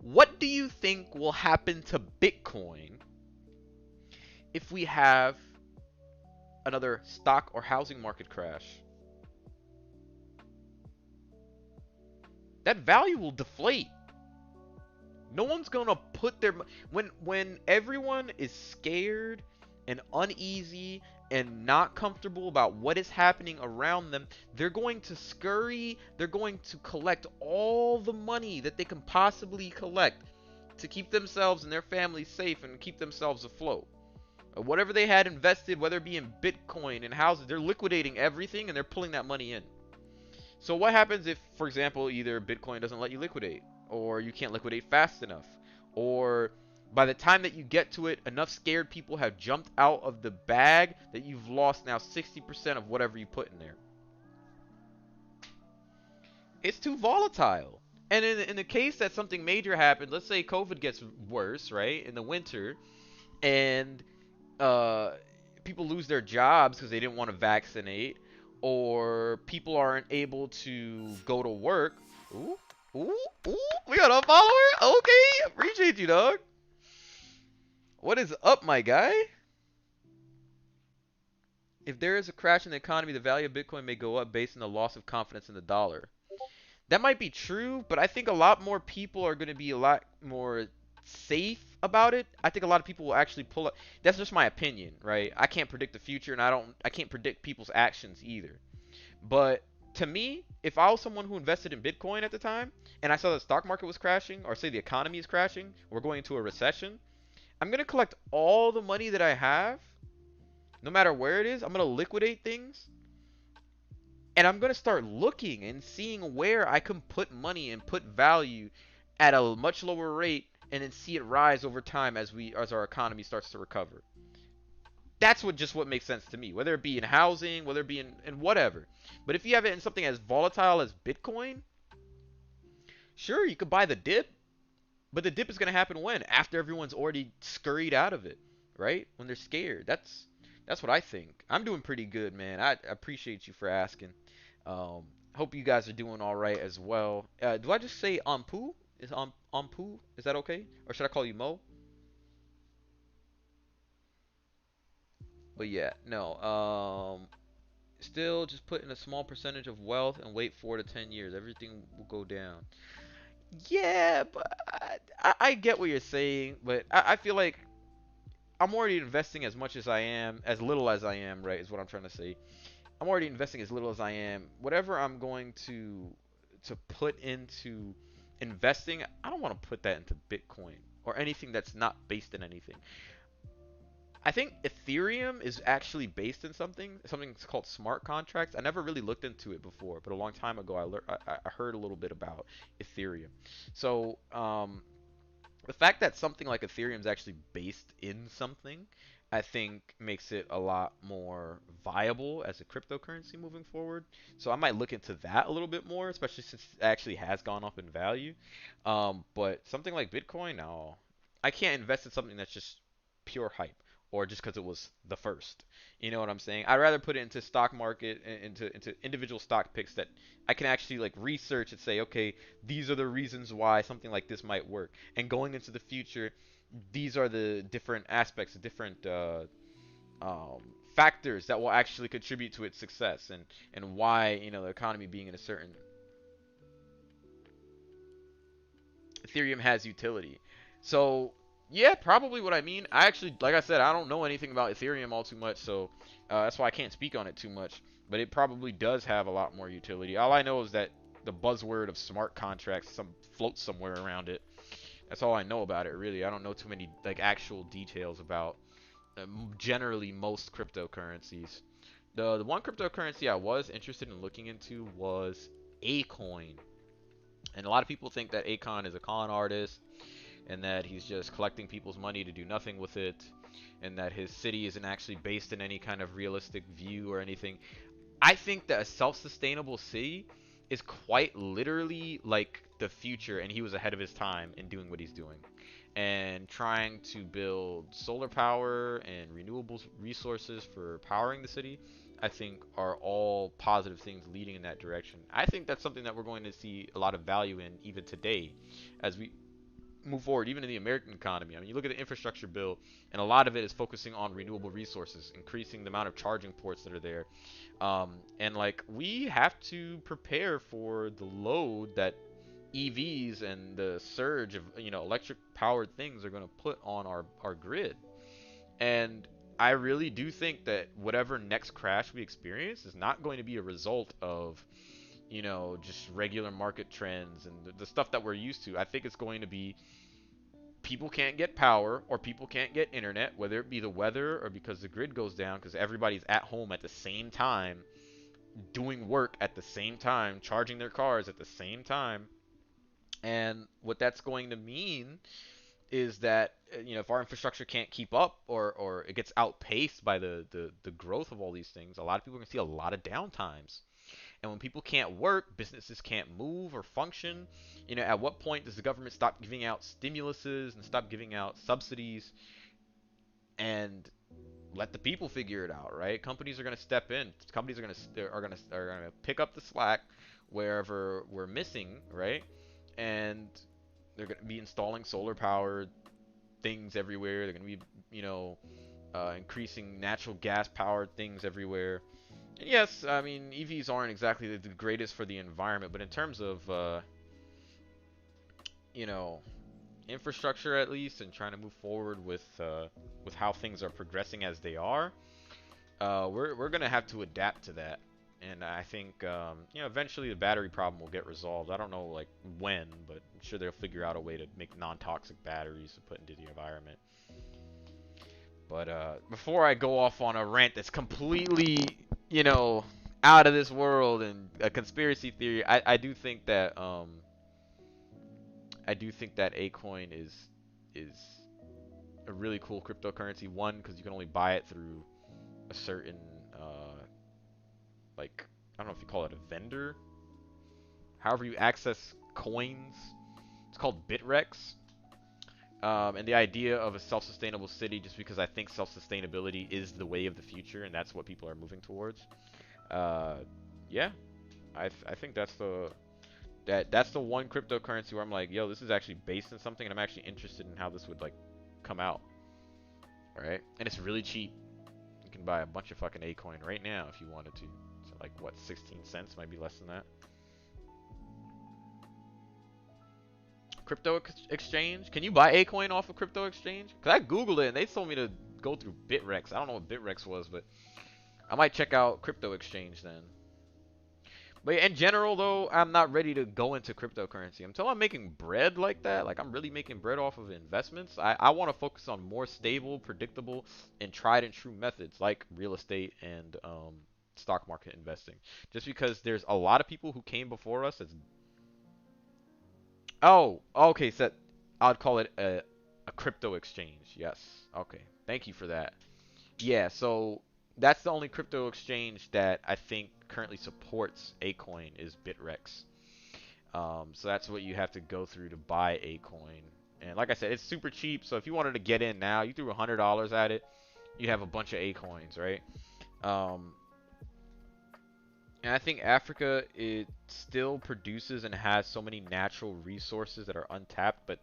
S1: what do you think will happen to Bitcoin if we have another stock or housing market crash? That value will deflate. No one's gonna put their when everyone is scared and uneasy and not comfortable about what is happening around them, they're going to scurry, they're going to collect all the money that they can possibly collect to keep themselves and their families safe and keep themselves afloat. Whatever they had invested, whether it be in Bitcoin and houses, they're liquidating everything and they're pulling that money in. So what happens if, for example, either Bitcoin doesn't let you liquidate, or you can't liquidate fast enough, or by the time that you get to it, enough scared people have jumped out of the bag that you've lost now 60% of whatever you put in there? It's too volatile. And in the case that something major happened, let's say COVID gets worse, right, in the winter, and uh, people lose their jobs because they didn't want to vaccinate, or people aren't able to go to work. Ooh, ooh, ooh, we got a follower? Okay, appreciate you, dog. What is up, my guy? If there is a crash in the economy, the value of Bitcoin may go up based on the loss of confidence in the dollar. That might be true, but I think a lot more people are going to be a lot more safe about it. I think a lot of people will actually pull up. That's just my opinion, right? I can't predict the future, and I can't predict people's actions either. But to me, if I was someone who invested in Bitcoin at the time, and I saw the stock market was crashing, or say the economy is crashing, we're going into a recession, I'm going to collect all the money that I have, no matter where it is. I'm going to liquidate things, and I'm going to start looking and seeing where I can put money and put value at a much lower rate, and then see it rise over time as our economy starts to recover. That's what makes sense to me, whether it be in housing, whether it be in whatever. But if you have it in something as volatile as Bitcoin, sure, you could buy the dip, but the dip is going to happen when? After everyone's already scurried out of it, right? When they're scared. That's what I think. I'm doing pretty good, man. I appreciate you for asking. Hope you guys are doing all right as well. Do I just say Ampu? Is Ampu? Is that okay? Or should I call you Mo? But yeah, no. Still, just put in a small percentage of wealth and wait 4 to 10 years. Everything will go down. Yeah, but I get what you're saying, but I feel like I'm already investing as much as I am, as little as I am, right, is what I'm trying to say. I'm already investing as little as I am. Whatever I'm going to put into investing, I don't want to put that into Bitcoin or anything that's not based in anything. I think Ethereum is actually based in something called smart contracts. I never really looked into it before, but a long time ago I heard a little bit about Ethereum. So the fact that something like Ethereum is actually based in something, I think makes it a lot more viable as a cryptocurrency moving forward. So I might look into that a little bit more, especially since it actually has gone up in value. But something like Bitcoin, no, I can't invest in something that's just pure hype or just because it was the first. You know what I'm saying? I'd rather put it into stock market, into individual stock picks that I can actually like research and say, okay, these are the reasons why something like this might work. And going into the future, these are the different aspects, the different factors that will actually contribute to its success, and why, the economy being in a certain Ethereum has utility. So yeah, probably what I mean. I actually, like I said, I don't know anything about Ethereum all too much, so that's why I can't speak on it too much. But it probably does have a lot more utility. All I know is that the buzzword of smart contracts floats somewhere around it. That's all I know about it, really. I don't know too many like actual details about generally most cryptocurrencies. The one cryptocurrency I was interested in looking into was Acoin. And a lot of people think that Akon is a con artist, and that he's just collecting people's money to do nothing with it, and that his city isn't actually based in any kind of realistic view or anything. I think that a self-sustainable city is quite literally like the future, and he was ahead of his time in doing what he's doing and trying to build solar power and renewable resources for powering the city. I think are all positive things leading in that direction. I think that's something that we're going to see a lot of value in even today as we move forward, even in the American economy. I mean, you look at the infrastructure bill, and a lot of it is focusing on renewable resources, increasing the amount of charging ports that are there. And like, we have to prepare for the load that EVs and the surge of, electric powered things are going to put on our grid. And I really do think that whatever next crash we experience is not going to be a result of, just regular market trends and the stuff that we're used to. I think it's going to be people can't get power or people can't get internet, whether it be the weather or because the grid goes down because everybody's at home at the same time, doing work at the same time, charging their cars at the same time. And what that's going to mean is that if our infrastructure can't keep up or it gets outpaced by the growth of all these things, a lot of people are going to see a lot of downtimes. And when people can't work, businesses can't move or function. At what point does the government stop giving out stimuluses and stop giving out subsidies and let the people figure it out, right? Companies are going to step in. Companies are going to pick up the slack wherever we're missing, right? And they're going to be installing solar powered things everywhere. They're going to be, increasing natural gas powered things everywhere. And yes, I mean, EVs aren't exactly the greatest for the environment, but in terms of, you know, infrastructure at least, and trying to move forward with how things are progressing as they are, we're gonna have to adapt to that. And I think, eventually the battery problem will get resolved. I don't know like when, but I'm sure they'll figure out a way to make non-toxic batteries to put into the environment. But before I go off on a rant that's completely, out of this world and a conspiracy theory, I do think that Acoin is a really cool cryptocurrency. One, because you can only buy it through a certain like, I don't know if you call it a vendor. However you access coins, it's called Bitrex. And the idea of a self-sustainable city, just because I think self-sustainability is the way of the future, and that's what people are moving towards. Uh, yeah, I think that's the one cryptocurrency where I'm like, yo, this is actually based in something, and I'm actually interested in how this would like come out. All right, and it's really cheap. You can buy a bunch of fucking Acoin right now if you wanted to. So like what, 16 cents, might be less than that. Crypto exchange? Can you buy Acoin off of crypto exchange? Cause I googled it and they told me to go through Bitrex. I don't know what Bitrex was, but I might check out crypto exchange then. But in general though, I'm not ready to go into cryptocurrency until I'm making bread like that. Like I'm really making bread off of investments. I want to focus on more stable, predictable, and tried and true methods like real estate and stock market investing. Just because there's a lot of people who came before us that's. Oh, okay, so I'd call it a crypto exchange. Yes. Okay. Thank you for that. Yeah, so that's the only crypto exchange that I think currently supports Acoin is Bitrex. So that's what you have to go through to buy Acoin. And like I said, it's super cheap. So if you wanted to get in now, you threw $100 at it, you have a bunch of Acoins, right? Um, and I think Africa, it still produces and has so many natural resources that are untapped, but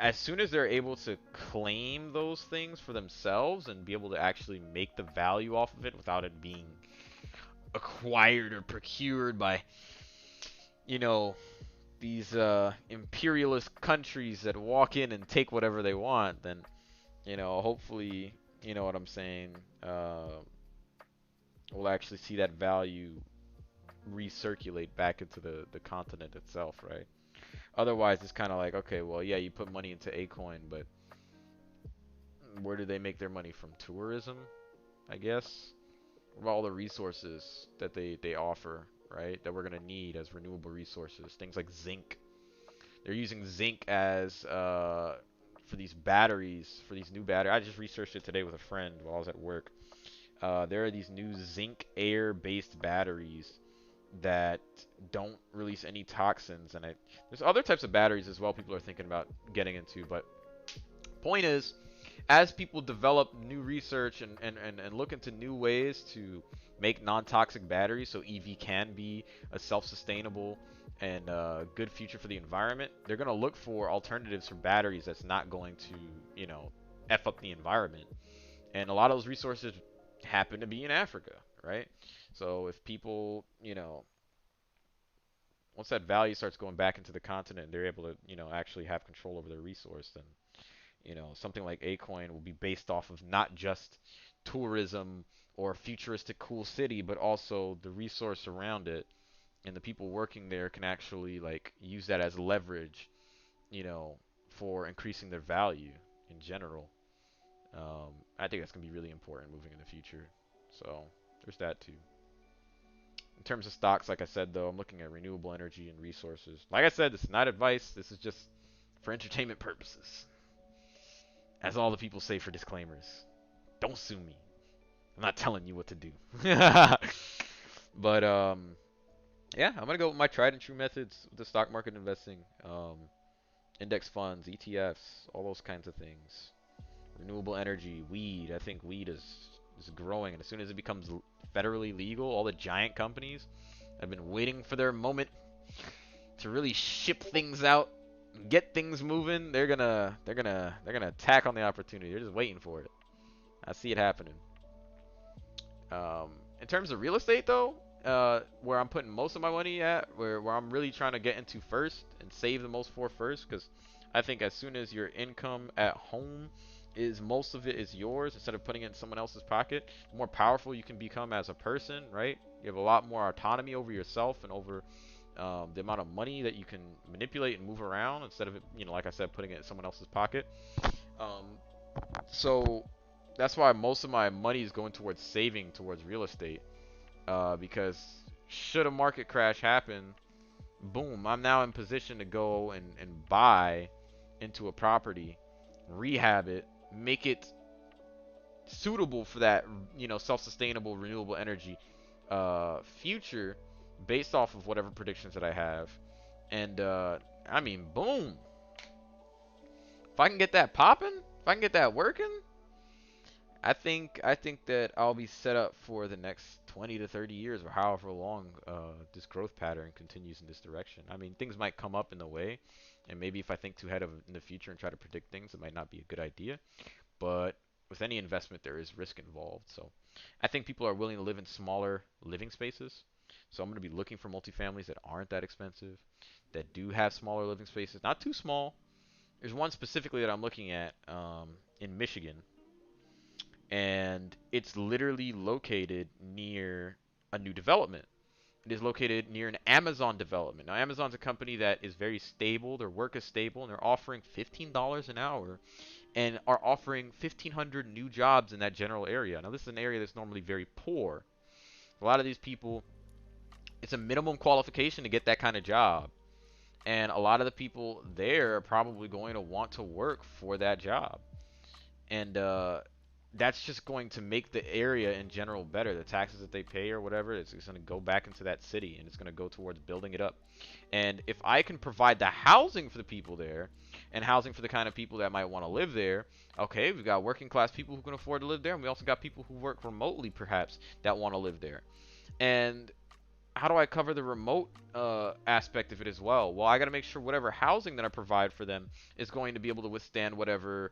S1: as soon as they're able to claim those things for themselves and be able to actually make the value off of it without it being acquired or procured by, you know, these imperialist countries that walk in and take whatever they want, then, hopefully, you know what I'm saying, we'll actually see that value recirculate back into the continent itself, right? Otherwise, it's kind of like, okay, well, yeah, you put money into Acoin, but where do they make their money from? Tourism, I guess? What about all the resources that they offer, right? That we're going to need as renewable resources. Things like zinc. They're using zinc as, for these batteries, for these new batteries. I just researched it today with a friend while I was at work. There are these new zinc air-based batteries that don't release any toxins, and there's other types of batteries as well people are thinking about getting into. But point is, as people develop new research and look into new ways to make non-toxic batteries so EV can be a self-sustainable and good future for the environment, they're going to look for alternatives for batteries that's not going to, F up the environment. And a lot of those resources happen to be in Africa, right? So if people, once that value starts going back into the continent, they're able to, actually have control over their resource, then something like Acoin will be based off of not just tourism or futuristic cool city, but also the resource around it, and the people working there can actually like use that as leverage, for increasing their value in general. I think that's gonna be really important moving in the future. So there's that too. In terms of stocks, like I said though, I'm looking at renewable energy and resources. Like I said, this is not advice. This is just for entertainment purposes. As all the people say for disclaimers. Don't sue me. I'm not telling you what to do. But yeah, I'm gonna go with my tried and true methods with the stock market investing, index funds, ETFs, all those kinds of things. Renewable energy, weed. I think weed is growing, and as soon as it becomes federally legal, all the giant companies have been waiting for their moment to really ship things out, get things moving. They're gonna attack on the opportunity. They're just waiting for it. I see it happening. In terms of real estate, though, where I'm putting most of my money at, where I'm really trying to get into first and save the most for first, because I think as soon as your income at home is most of it is yours instead of putting it in someone else's pocket, the more powerful you can become as a person, right? You have a lot more autonomy over yourself and over the amount of money that you can manipulate and move around instead of it, like I said, putting it in someone else's pocket. Um, so that's why most of my money is going towards saving towards real estate. Because should a market crash happen, boom, I'm now in position to go and buy into a property, rehab it, make it suitable for that, self-sustainable renewable energy future based off of whatever predictions that I have. And I mean, boom. If I can get that popping, if I can get that working, I think that I'll be set up for the next 20 to 30 years or however long this growth pattern continues in this direction. I mean, things might come up in the way, and maybe if I think too ahead of in the future and try to predict things, it might not be a good idea. But with any investment, there is risk involved. So I think people are willing to live in smaller living spaces. So I'm going to be looking for multifamilies that aren't that expensive, that do have smaller living spaces, not too small. There's one specifically that I'm looking at in Michigan, and it's literally located near a new development. It is located near an Amazon development. Now, Amazon's a company that is very stable. Their work is stable, and they're offering $15 an hour and are offering 1,500 new jobs in that general area. Now, this is an area that's normally very poor. A lot of these people, it's a minimum qualification to get that kind of job. And a lot of the people there are probably going to want to work for that job. And that's just going to make the area in general better. The taxes that they pay or whatever, it's going to go back into that city and it's going to go towards building it up. And if I can provide the housing for the people there and housing for the kind of people that might want to live there, okay, we've got working class people who can afford to live there, and we also got people who work remotely perhaps that want to live there. And how do I cover the remote aspect of it as well? Well, I got to make sure whatever housing that I provide for them is going to be able to withstand whatever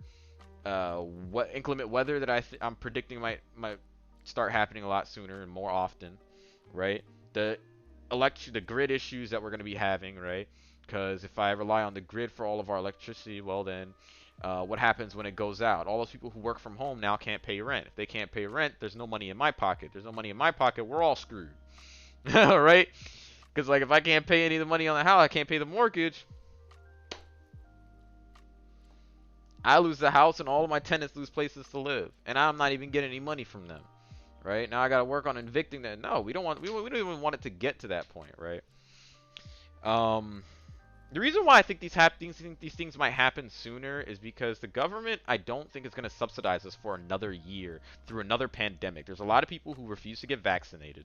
S1: what inclement weather that I'm predicting might start happening a lot sooner and more often, right? The grid issues that we're going to be having, right? Because if I rely on the grid for all of our electricity, well then, what happens when it goes out? All those people who work from home now can't pay rent. If they can't pay rent, there's no money in my pocket. There's no money in my pocket. We're all screwed, right? Because like if I can't pay any of the money on the house, I can't pay the mortgage. I lose the house and all of my tenants lose places to live, and I'm not even getting any money from them, right? Now I got to work on evicting them. No, we don't even want it to get to that point, right? Um, the reason why I think these things might happen sooner is because the government, I don't think is going to subsidize us for another year through another pandemic. There's a lot of people who refuse to get vaccinated,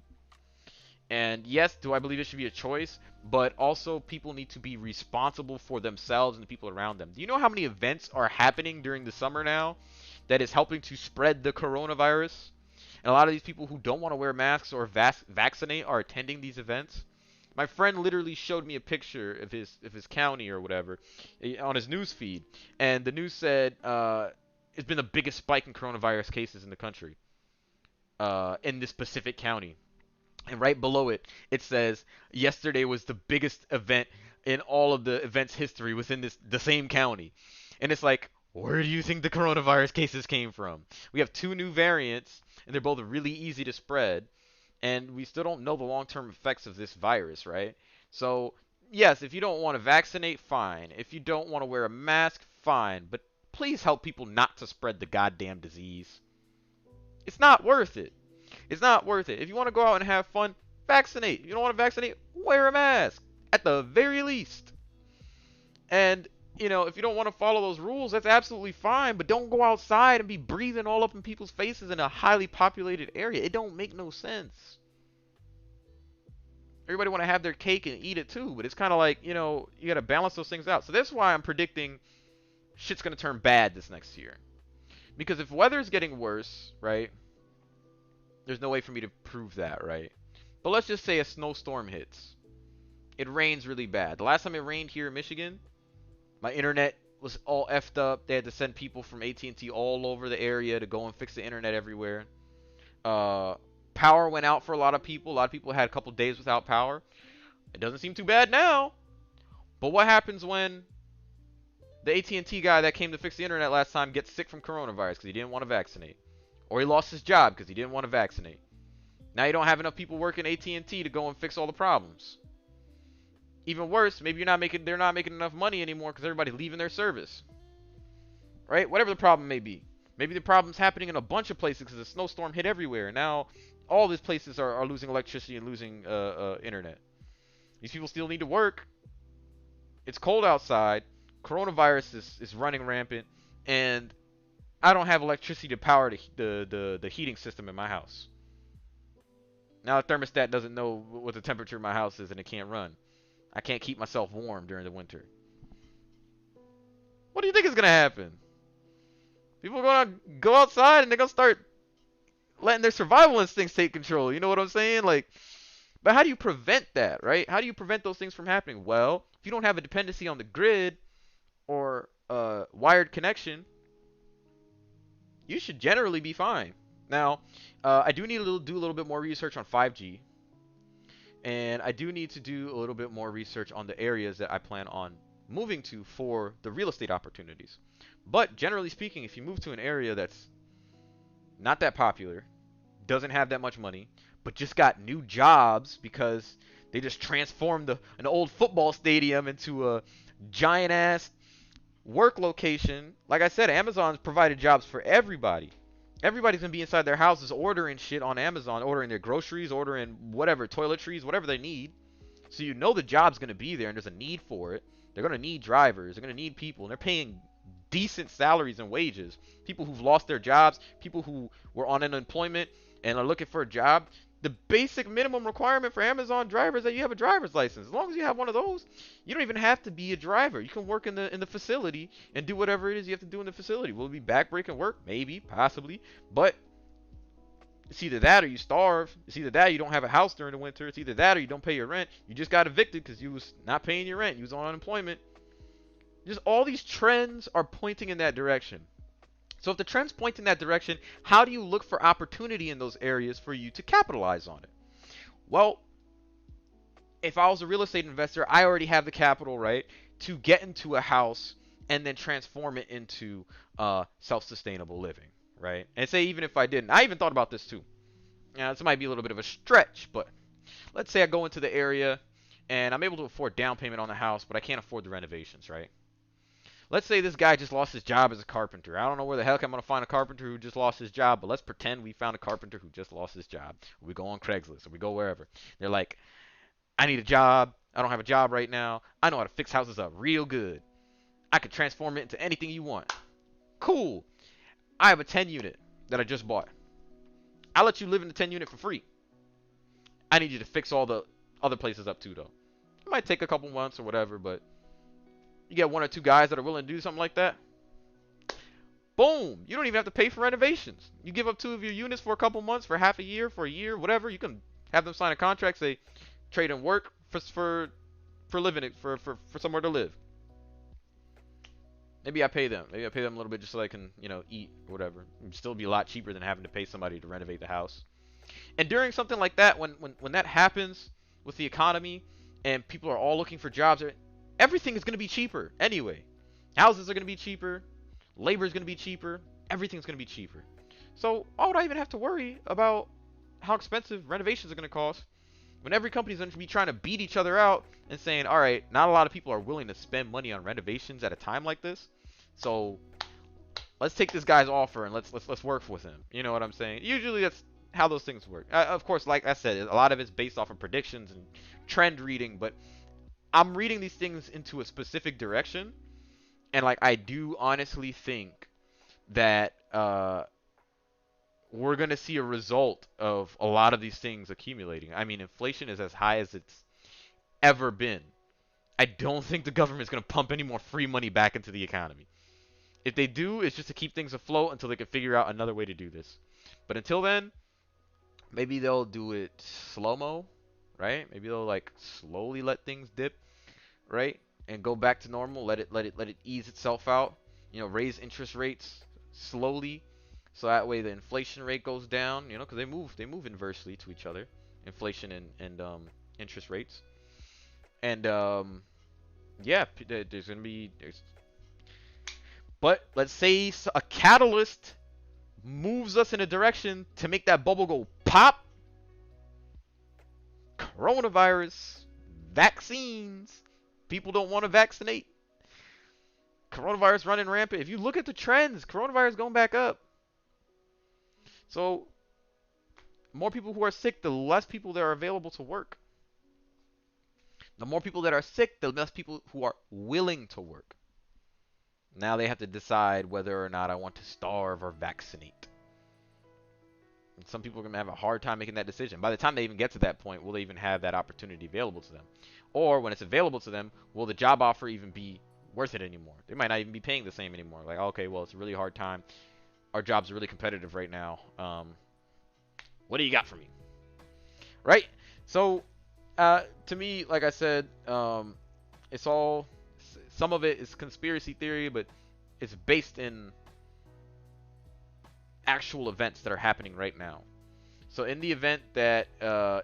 S1: And yes, do I believe it should be a choice? But also, people need to be responsible for themselves and the people around them. Do you know how many events are happening during the summer now that is helping to spread the coronavirus? And a lot of these people who don't want to wear masks or vaccinate are attending these events. My friend literally showed me a picture of his county or whatever on his news feed, and the news said it's been the biggest spike in coronavirus cases in the country in this specific county. And right below it, it says yesterday was the biggest event in all of the events history within the same county. And it's like, where do you think the coronavirus cases came from? We have two new variants, and they're both really easy to spread, and we still don't know the long-term effects of this virus, right? So, yes, if you don't want to vaccinate, fine. If you don't want to wear a mask, fine. But please help people not to spread the goddamn disease. It's not worth it. It's not worth it. If you want to go out and have fun, vaccinate. If you don't want to vaccinate, wear a mask at the very least. And, you know, if you don't want to follow those rules, that's absolutely fine, but don't go outside and be breathing all up in people's faces in a highly populated area. It don't make no sense. Everybody want to have their cake and eat it too, but it's kind of like, you know, you got to balance those things out. So that's why I'm predicting shit's going to turn bad this next year. Because if weather's getting worse, right? There's no way for me to prove that, right? But let's just say a snowstorm hits. It rains really bad. The last time it rained here in Michigan, my internet was all effed up. They had to send people from AT&T all over the area to go and fix the internet everywhere. Power went out for a lot of people. A lot of people had a couple days without power. It doesn't seem too bad now. But what happens when the AT&T guy that came to fix the internet last time gets sick from coronavirus because he didn't want to vaccinate? Or he lost his job because he didn't want to vaccinate. Now you don't have enough people working AT&T to go and fix all the problems. Even worse, maybe they're not making enough money anymore because everybody's leaving their service. Right? Whatever the problem may be. Maybe the problem's happening in a bunch of places because a snowstorm hit everywhere. Now all these places are losing electricity and losing internet. These people still need to work. It's cold outside. Coronavirus is running rampant. And I don't have electricity to power the heating system in my house. Now the thermostat doesn't know what the temperature of my house is and it can't run. I can't keep myself warm during the winter. What do you think is going to happen? People are going to go outside and they're going to start letting their survival instincts take control. You know what I'm saying? Like, but how do you prevent that, right? How do you prevent those things from happening? Well, if you don't have a dependency on the grid or a wired connection, you should generally be fine. Now, I do need to do a little bit more research on 5G. And I do need to do a little bit more research on the areas that I plan on moving to for the real estate opportunities. But generally speaking, if you move to an area that's not that popular, doesn't have that much money, but just got new jobs because they just transformed an old football stadium into a giant ass work location. Like I said, Amazon's provided jobs for everybody. Everybody's gonna be inside their houses ordering shit on Amazon, ordering their groceries, ordering whatever, toiletries, whatever they need. So you know the job's gonna be there and there's a need for it. They're gonna need drivers, they're gonna need people, and they're paying decent salaries and wages. People who've lost their jobs, people who were on unemployment and are looking for a job. The basic minimum requirement for Amazon drivers is that you have a driver's license. As long as you have one of those, you don't even have to be a driver. You can work in the facility and do whatever it is you have to do in the facility. Will it be backbreaking work? Maybe, possibly. But it's either that or you starve. It's either that or you don't have a house during the winter. It's either that or you don't pay your rent. You just got evicted because you was not paying your rent. You was on unemployment. Just all these trends are pointing in that direction. So if the trends point in that direction, how do you look for opportunity in those areas for you to capitalize on it? Well, if I was a real estate investor, I already have the capital, right, to get into a house and then transform it into self-sustainable living, right? And say even if I didn't, I even thought about this too. Now, this might be a little bit of a stretch, but let's say I go into the area and I'm able to afford down payment on the house, but I can't afford the renovations, right? Let's say this guy just lost his job as a carpenter. I don't know where the heck I'm going to find a carpenter who just lost his job, but let's pretend we found a carpenter who just lost his job. We go on Craigslist or we go wherever. They're like, I need a job. I don't have a job right now. I know how to fix houses up real good. I could transform it into anything you want. Cool. I have a 10 unit that I just bought. I'll let you live in the 10 unit for free. I need you to fix all the other places up too, though. It might take a couple months or whatever, but you get one or two guys that are willing to do something like that. Boom! You don't even have to pay for renovations. You give up two of your units for a couple months, for half a year, for a year, whatever. You can have them sign a contract, say trade and work for living it for somewhere to live. Maybe I pay them. Maybe I pay them a little bit just so I can, eat or whatever. It'd still be a lot cheaper than having to pay somebody to renovate the house. And during something like that, when that happens with the economy and people are all looking for jobs, everything is going to be cheaper anyway. Houses are going to be cheaper. Labor is going to be cheaper. Everything's going to be cheaper. So why would I even have to worry about how expensive renovations are going to cost when every company's going to be trying to beat each other out and saying, all right, not a lot of people are willing to spend money on renovations at a time like this. So let's take this guy's offer and let's work with him. You know what I'm saying? Usually that's how those things work. Of course, like I said, a lot of it's based off of predictions and trend reading, but I'm reading these things into a specific direction, and like I do honestly think that we're gonna see a result of a lot of these things accumulating. I mean, inflation is as high as it's ever been. I don't think the government's gonna pump any more free money back into the economy. If they do, it's just to keep things afloat until they can figure out another way to do this. But until then, maybe they'll do it slow-mo, right? Maybe they'll like slowly let things dip, right? And go back to normal, let it ease itself out. Raise interest rates slowly so that way the inflation rate goes down, because they move inversely to each other. Inflation and interest rates. And yeah, but let's say a catalyst moves us in a direction to make that bubble go pop. Coronavirus, vaccines, people don't want to vaccinate. Coronavirus running rampant. If you look at the trends, coronavirus going back up. So, more people who are sick, the less people that are available to work. The more people that are sick, the less people who are willing to work. Now they have to decide whether or not I want to starve or vaccinate. And some people are going to have a hard time making that decision. By the time they even get to that point, will they even have that opportunity available to them? Or when it's available to them, will the job offer even be worth it anymore? They might not even be paying the same anymore. Like, okay, well, it's a really hard time. Our jobs are really competitive right now. What do you got for me? Right? So, to me, like I said, it's all, some of it is conspiracy theory, but it's based in actual events that are happening right now. So in the event that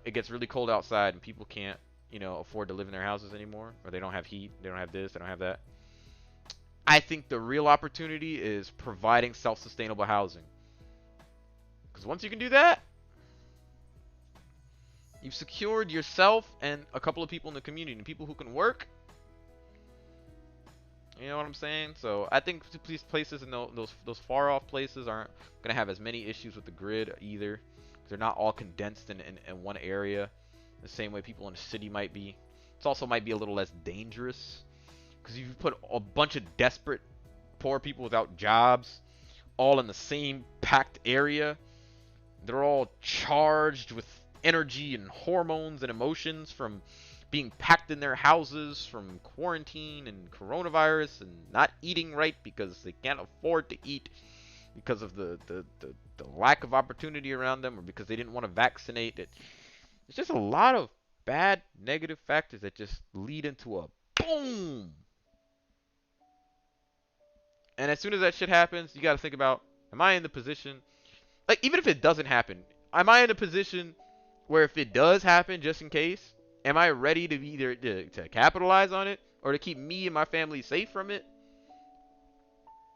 S1: it gets really cold outside and people can't, afford to live in their houses anymore, or they don't have heat, they don't have this, they don't have that, I think the real opportunity is providing self-sustainable housing. Because once you can do that, you've secured yourself and a couple of people in the community, and people who can work. You know what I'm saying? So I think these places and those far off places aren't gonna have as many issues with the grid either. They're not all condensed in one area, the same way people in a city might be. It also might be a little less dangerous because if you put a bunch of desperate poor people without jobs all in the same packed area, they're all charged with energy and hormones and emotions from being packed in their houses from quarantine and coronavirus and not eating right because they can't afford to eat because of the lack of opportunity around them, or because they didn't want to vaccinate. It's just a lot of bad negative factors that just lead into a boom. And as soon as that shit happens, you got to think about, am I in the position, like, even if it doesn't happen, am I in a position where if it does happen, just in case, am I ready to either to capitalize on it or to keep me and my family safe from it?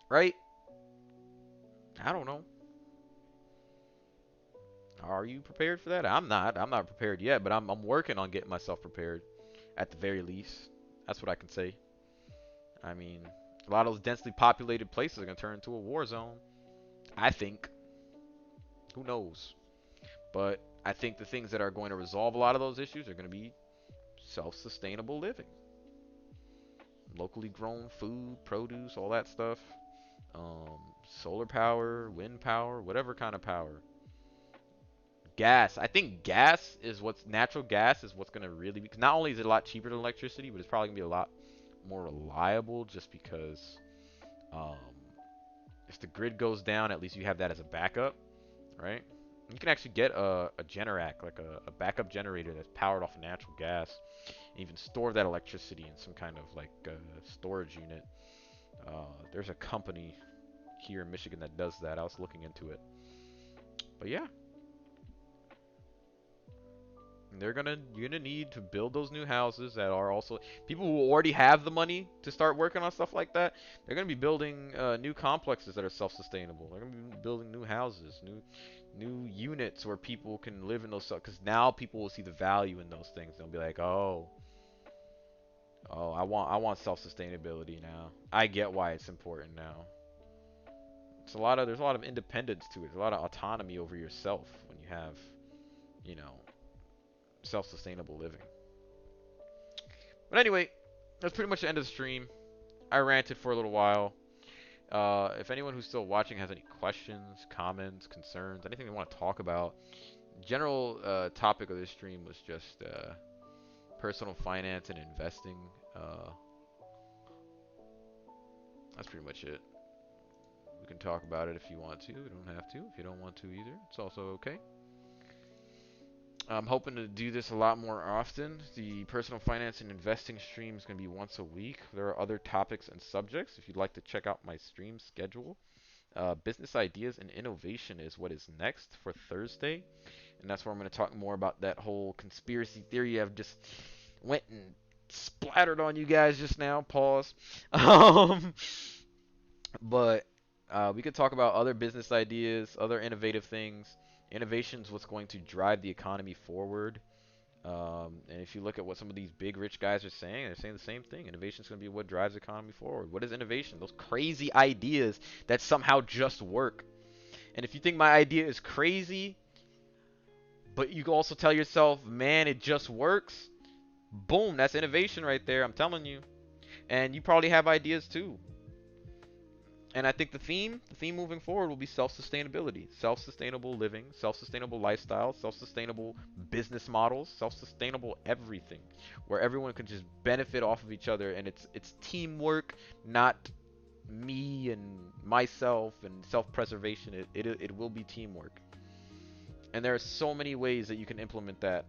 S1: Right? I don't know. Are you prepared for that? I'm not. I'm not prepared yet, but I'm working on getting myself prepared at the very least. That's what I can say. I mean, a lot of those densely populated places are going to turn into a war zone. I think. Who knows? But I think the things that are going to resolve a lot of those issues are going to be self-sustainable living. Locally grown food, produce, all that stuff. Solar power, wind power, whatever kind of power. Gas. I think gas is what's natural gas is what's gonna really be. 'Cause not only is it a lot cheaper than electricity, but it's probably gonna be a lot more reliable just because um, if the grid goes down, at least you have that as a backup, right? You can actually get a Generac, like a backup generator that's powered off of natural gas, and even store that electricity in some kind of like storage unit. There's a company here in Michigan that does that. I was looking into it, but yeah, you're gonna need to build those new houses that are also people who already have the money to start working on stuff like that. They're gonna be building new complexes that are self-sustainable. They're gonna be building new houses, new units where people can live in those stuff. Because now people will see the value in those things. They'll be like, oh, I want self-sustainability now. I get why it's important now. There's a lot of independence to it. There's a lot of autonomy over yourself when you have, you know, self-sustainable living. But anyway, that's pretty much the end of the stream. I ranted for a little while. If anyone who's still watching has any questions, comments, concerns, anything they want to talk about, general topic of this stream was just personal finance and investing. That's pretty much it. We can talk about it if you want to. You don't have to. If you don't want to either, it's also okay. I'm hoping to do this a lot more often. The personal finance and investing stream is going to be once a week. There are other topics and subjects. If you'd like to check out my stream schedule, business ideas and innovation is what is next for Thursday. And that's where I'm going to talk more about that whole conspiracy theory I've just went and splattered on you guys just now. Pause. Um, but we could talk about other business ideas, other innovative things. Innovation is what's going to drive the economy forward. And if you look at what some of these big rich guys are saying, they're saying the same thing. Innovation is going to be what drives the economy forward. What is innovation? Those crazy ideas that somehow just work. And if you think my idea is crazy, but you can also tell yourself, man, it just works. Boom, that's innovation right there. I'm telling you. And you probably have ideas too. And I think the theme moving forward will be self-sustainability, self-sustainable living, self-sustainable lifestyle, self-sustainable business models, self-sustainable everything, where everyone can just benefit off of each other, and it's teamwork, not me and myself and self-preservation. It will be teamwork. And there are so many ways that you can implement that.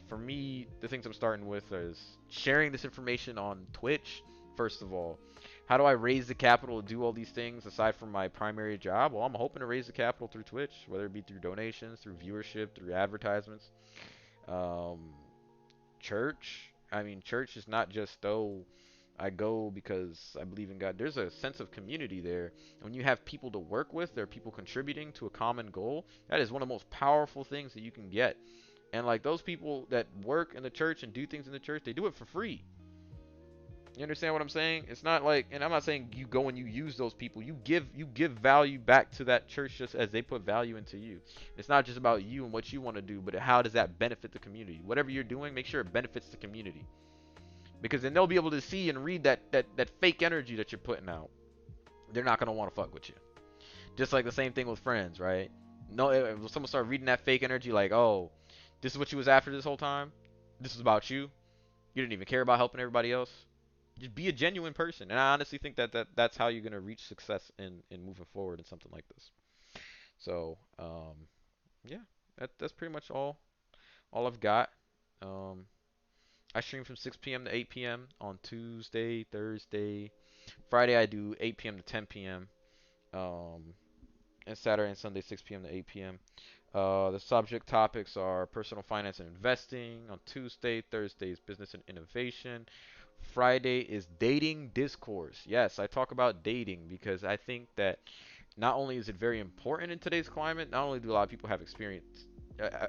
S1: For me, the things I'm starting with is sharing this information on Twitch, first of all. How do I raise the capital to do all these things aside from my primary job? Well, I'm hoping to raise the capital through Twitch, whether it be through donations, through viewership, through advertisements. Um, Church. I mean, church is not just, oh, I go because I believe in God. There's a sense of community there. When you have people to work with, there are people contributing to a common goal. That is one of the most powerful things that you can get. And like those people that work in the church and do things in the church, they do it for free. You understand what I'm saying? It's not like, and I'm not saying you go and you use those people. You give value back to that church just as they put value into you. It's not just about you and what you want to do, but how does that benefit the community? Whatever you're doing, make sure it benefits the community. Because then they'll be able to see and read that fake energy that you're putting out. They're not gonna want to fuck with you. Just like the same thing with friends, right? No, if someone start reading that fake energy, like, oh, this is what you was after this whole time. This is about you. You didn't even care about helping everybody else. Just be a genuine person, and I honestly think that's how you're gonna reach success in moving forward in something like this. So, yeah, that's pretty much all I've got. Um, I stream from 6 p.m. to 8 p.m. on Tuesday, Thursday, Friday. I do 8 p.m. to 10 p.m. Um, and Saturday and Sunday 6 p.m. to 8 p.m. The subject topics are personal finance and investing. On Tuesday, Thursday is business and innovation. Friday is dating discourse. Yes, I talk about dating because I think that not only is it very important in today's climate, not only do a lot of people have experience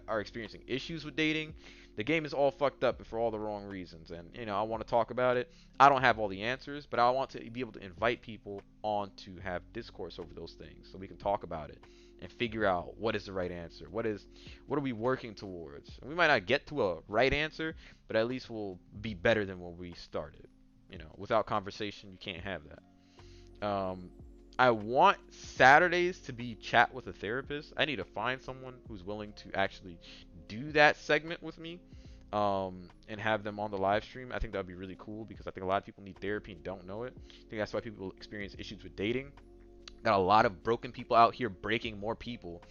S1: are experiencing issues with dating, the game is all fucked up for all the wrong reasons. And I want to talk about it. I don't have all the answers, but I want to be able to invite people on to have discourse over those things so we can talk about it and figure out what is the right answer. What are we working towards? And we might not get to a right answer, but at least we'll be better than when we started. Without conversation, you can't have that. I want Saturdays to be chat with a therapist. I need to find someone who's willing to actually do that segment with me, and have them on the live stream. I think that would be really cool because I think a lot of people need therapy and don't know it. I think that's why people experience issues with dating. Got a lot of broken people out here breaking more people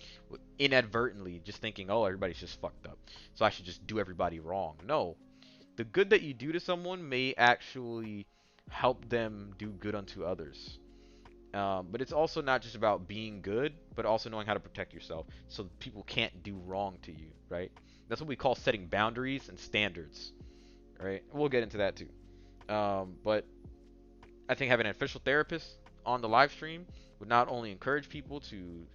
S1: inadvertently, just thinking, oh, everybody's just fucked up, so I should just do everybody wrong. No, the good that you do to someone may actually help them do good unto others. But it's also not just about being good, but also knowing how to protect yourself so people can't do wrong to you, right? That's what we call setting boundaries and standards, right? We'll get into that too. But I think having an official therapist on the live stream would not only encourage people to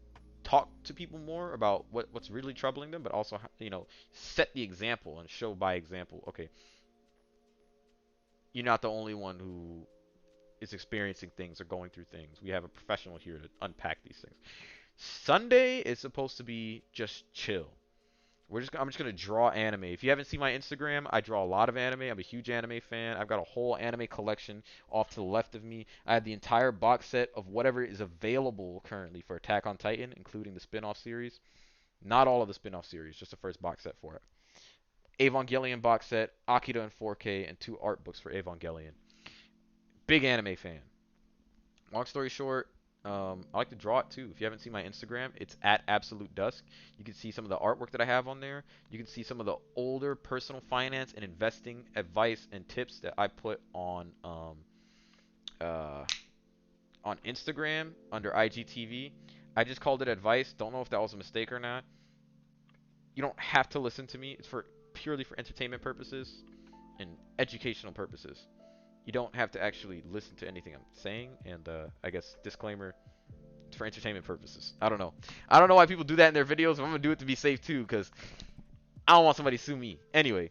S1: talk to people more about what's really troubling them, but also, set the example and show by example. Okay, you're not the only one who is experiencing things or going through things. We have a professional here to unpack these things. Sunday is supposed to be just chill. I'm just gonna draw anime. If you haven't seen my Instagram, I draw a lot of anime. I'm a huge anime fan. I've got a whole anime collection off to the left of me. I have the entire box set of whatever is available currently for Attack on Titan, including the spin-off series. Not all of the spin-off series, just the first box set for it. Evangelion box set, Akira in 4K, and 2 art books for Evangelion. Big anime fan. Long story short, I like to draw it too. If you haven't seen my Instagram, it's at Absolute Dusk. You can see some of the artwork that I have on there. You can see some of the older personal finance and investing advice and tips that I put uh, on Instagram under IGTV. I just called it advice. Don't know if that was a mistake or not. You don't have to listen to me. It's for purely for entertainment purposes and educational purposes. You don't have to actually listen to anything I'm saying. And I guess disclaimer, it's for entertainment purposes. I don't know. I don't know why people do that in their videos. But I'm gonna do it to be safe too, because I don't want somebody to sue me. Anyway,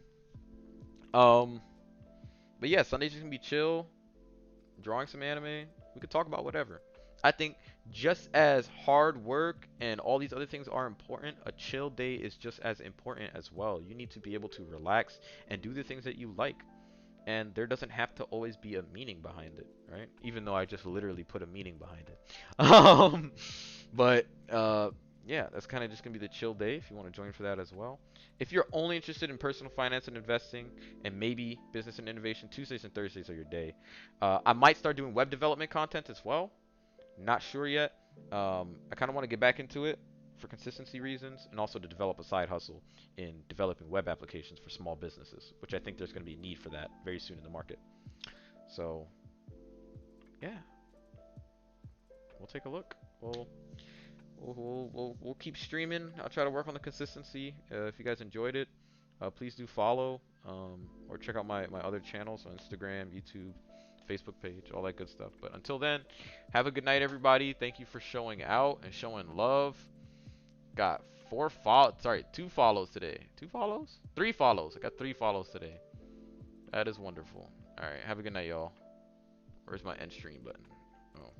S1: but yeah, Sunday's just gonna be chill, drawing some anime. We could talk about whatever. I think just as hard work and all these other things are important, a chill day is just as important as well. You need to be able to relax and do the things that you like. And there doesn't have to always be a meaning behind it, right? Even though I just literally put a meaning behind it. But yeah, that's kind of just gonna be the chill day if you want to join for that as well. If you're only interested in personal finance and investing and maybe business and innovation, Tuesdays and Thursdays are your day. I might start doing web development content as well. Not sure yet. I kind of want to get back into it for consistency reasons and also to develop a side hustle in developing web applications for small businesses, which I think there's going to be a need for that very soon in the market. So, yeah, we'll take a look. We'll keep streaming. I'll try to work on the consistency. If you guys enjoyed it, please do follow or check out my other channels on Instagram, YouTube, Facebook page, all that good stuff. But until then, have a good night, everybody. Thank you for showing out and showing love. Got 2 follows today. 2 follows? 3 follows. I got 3 follows today. That is wonderful. All right, have a good night, y'all. Where's my end stream button? Oh.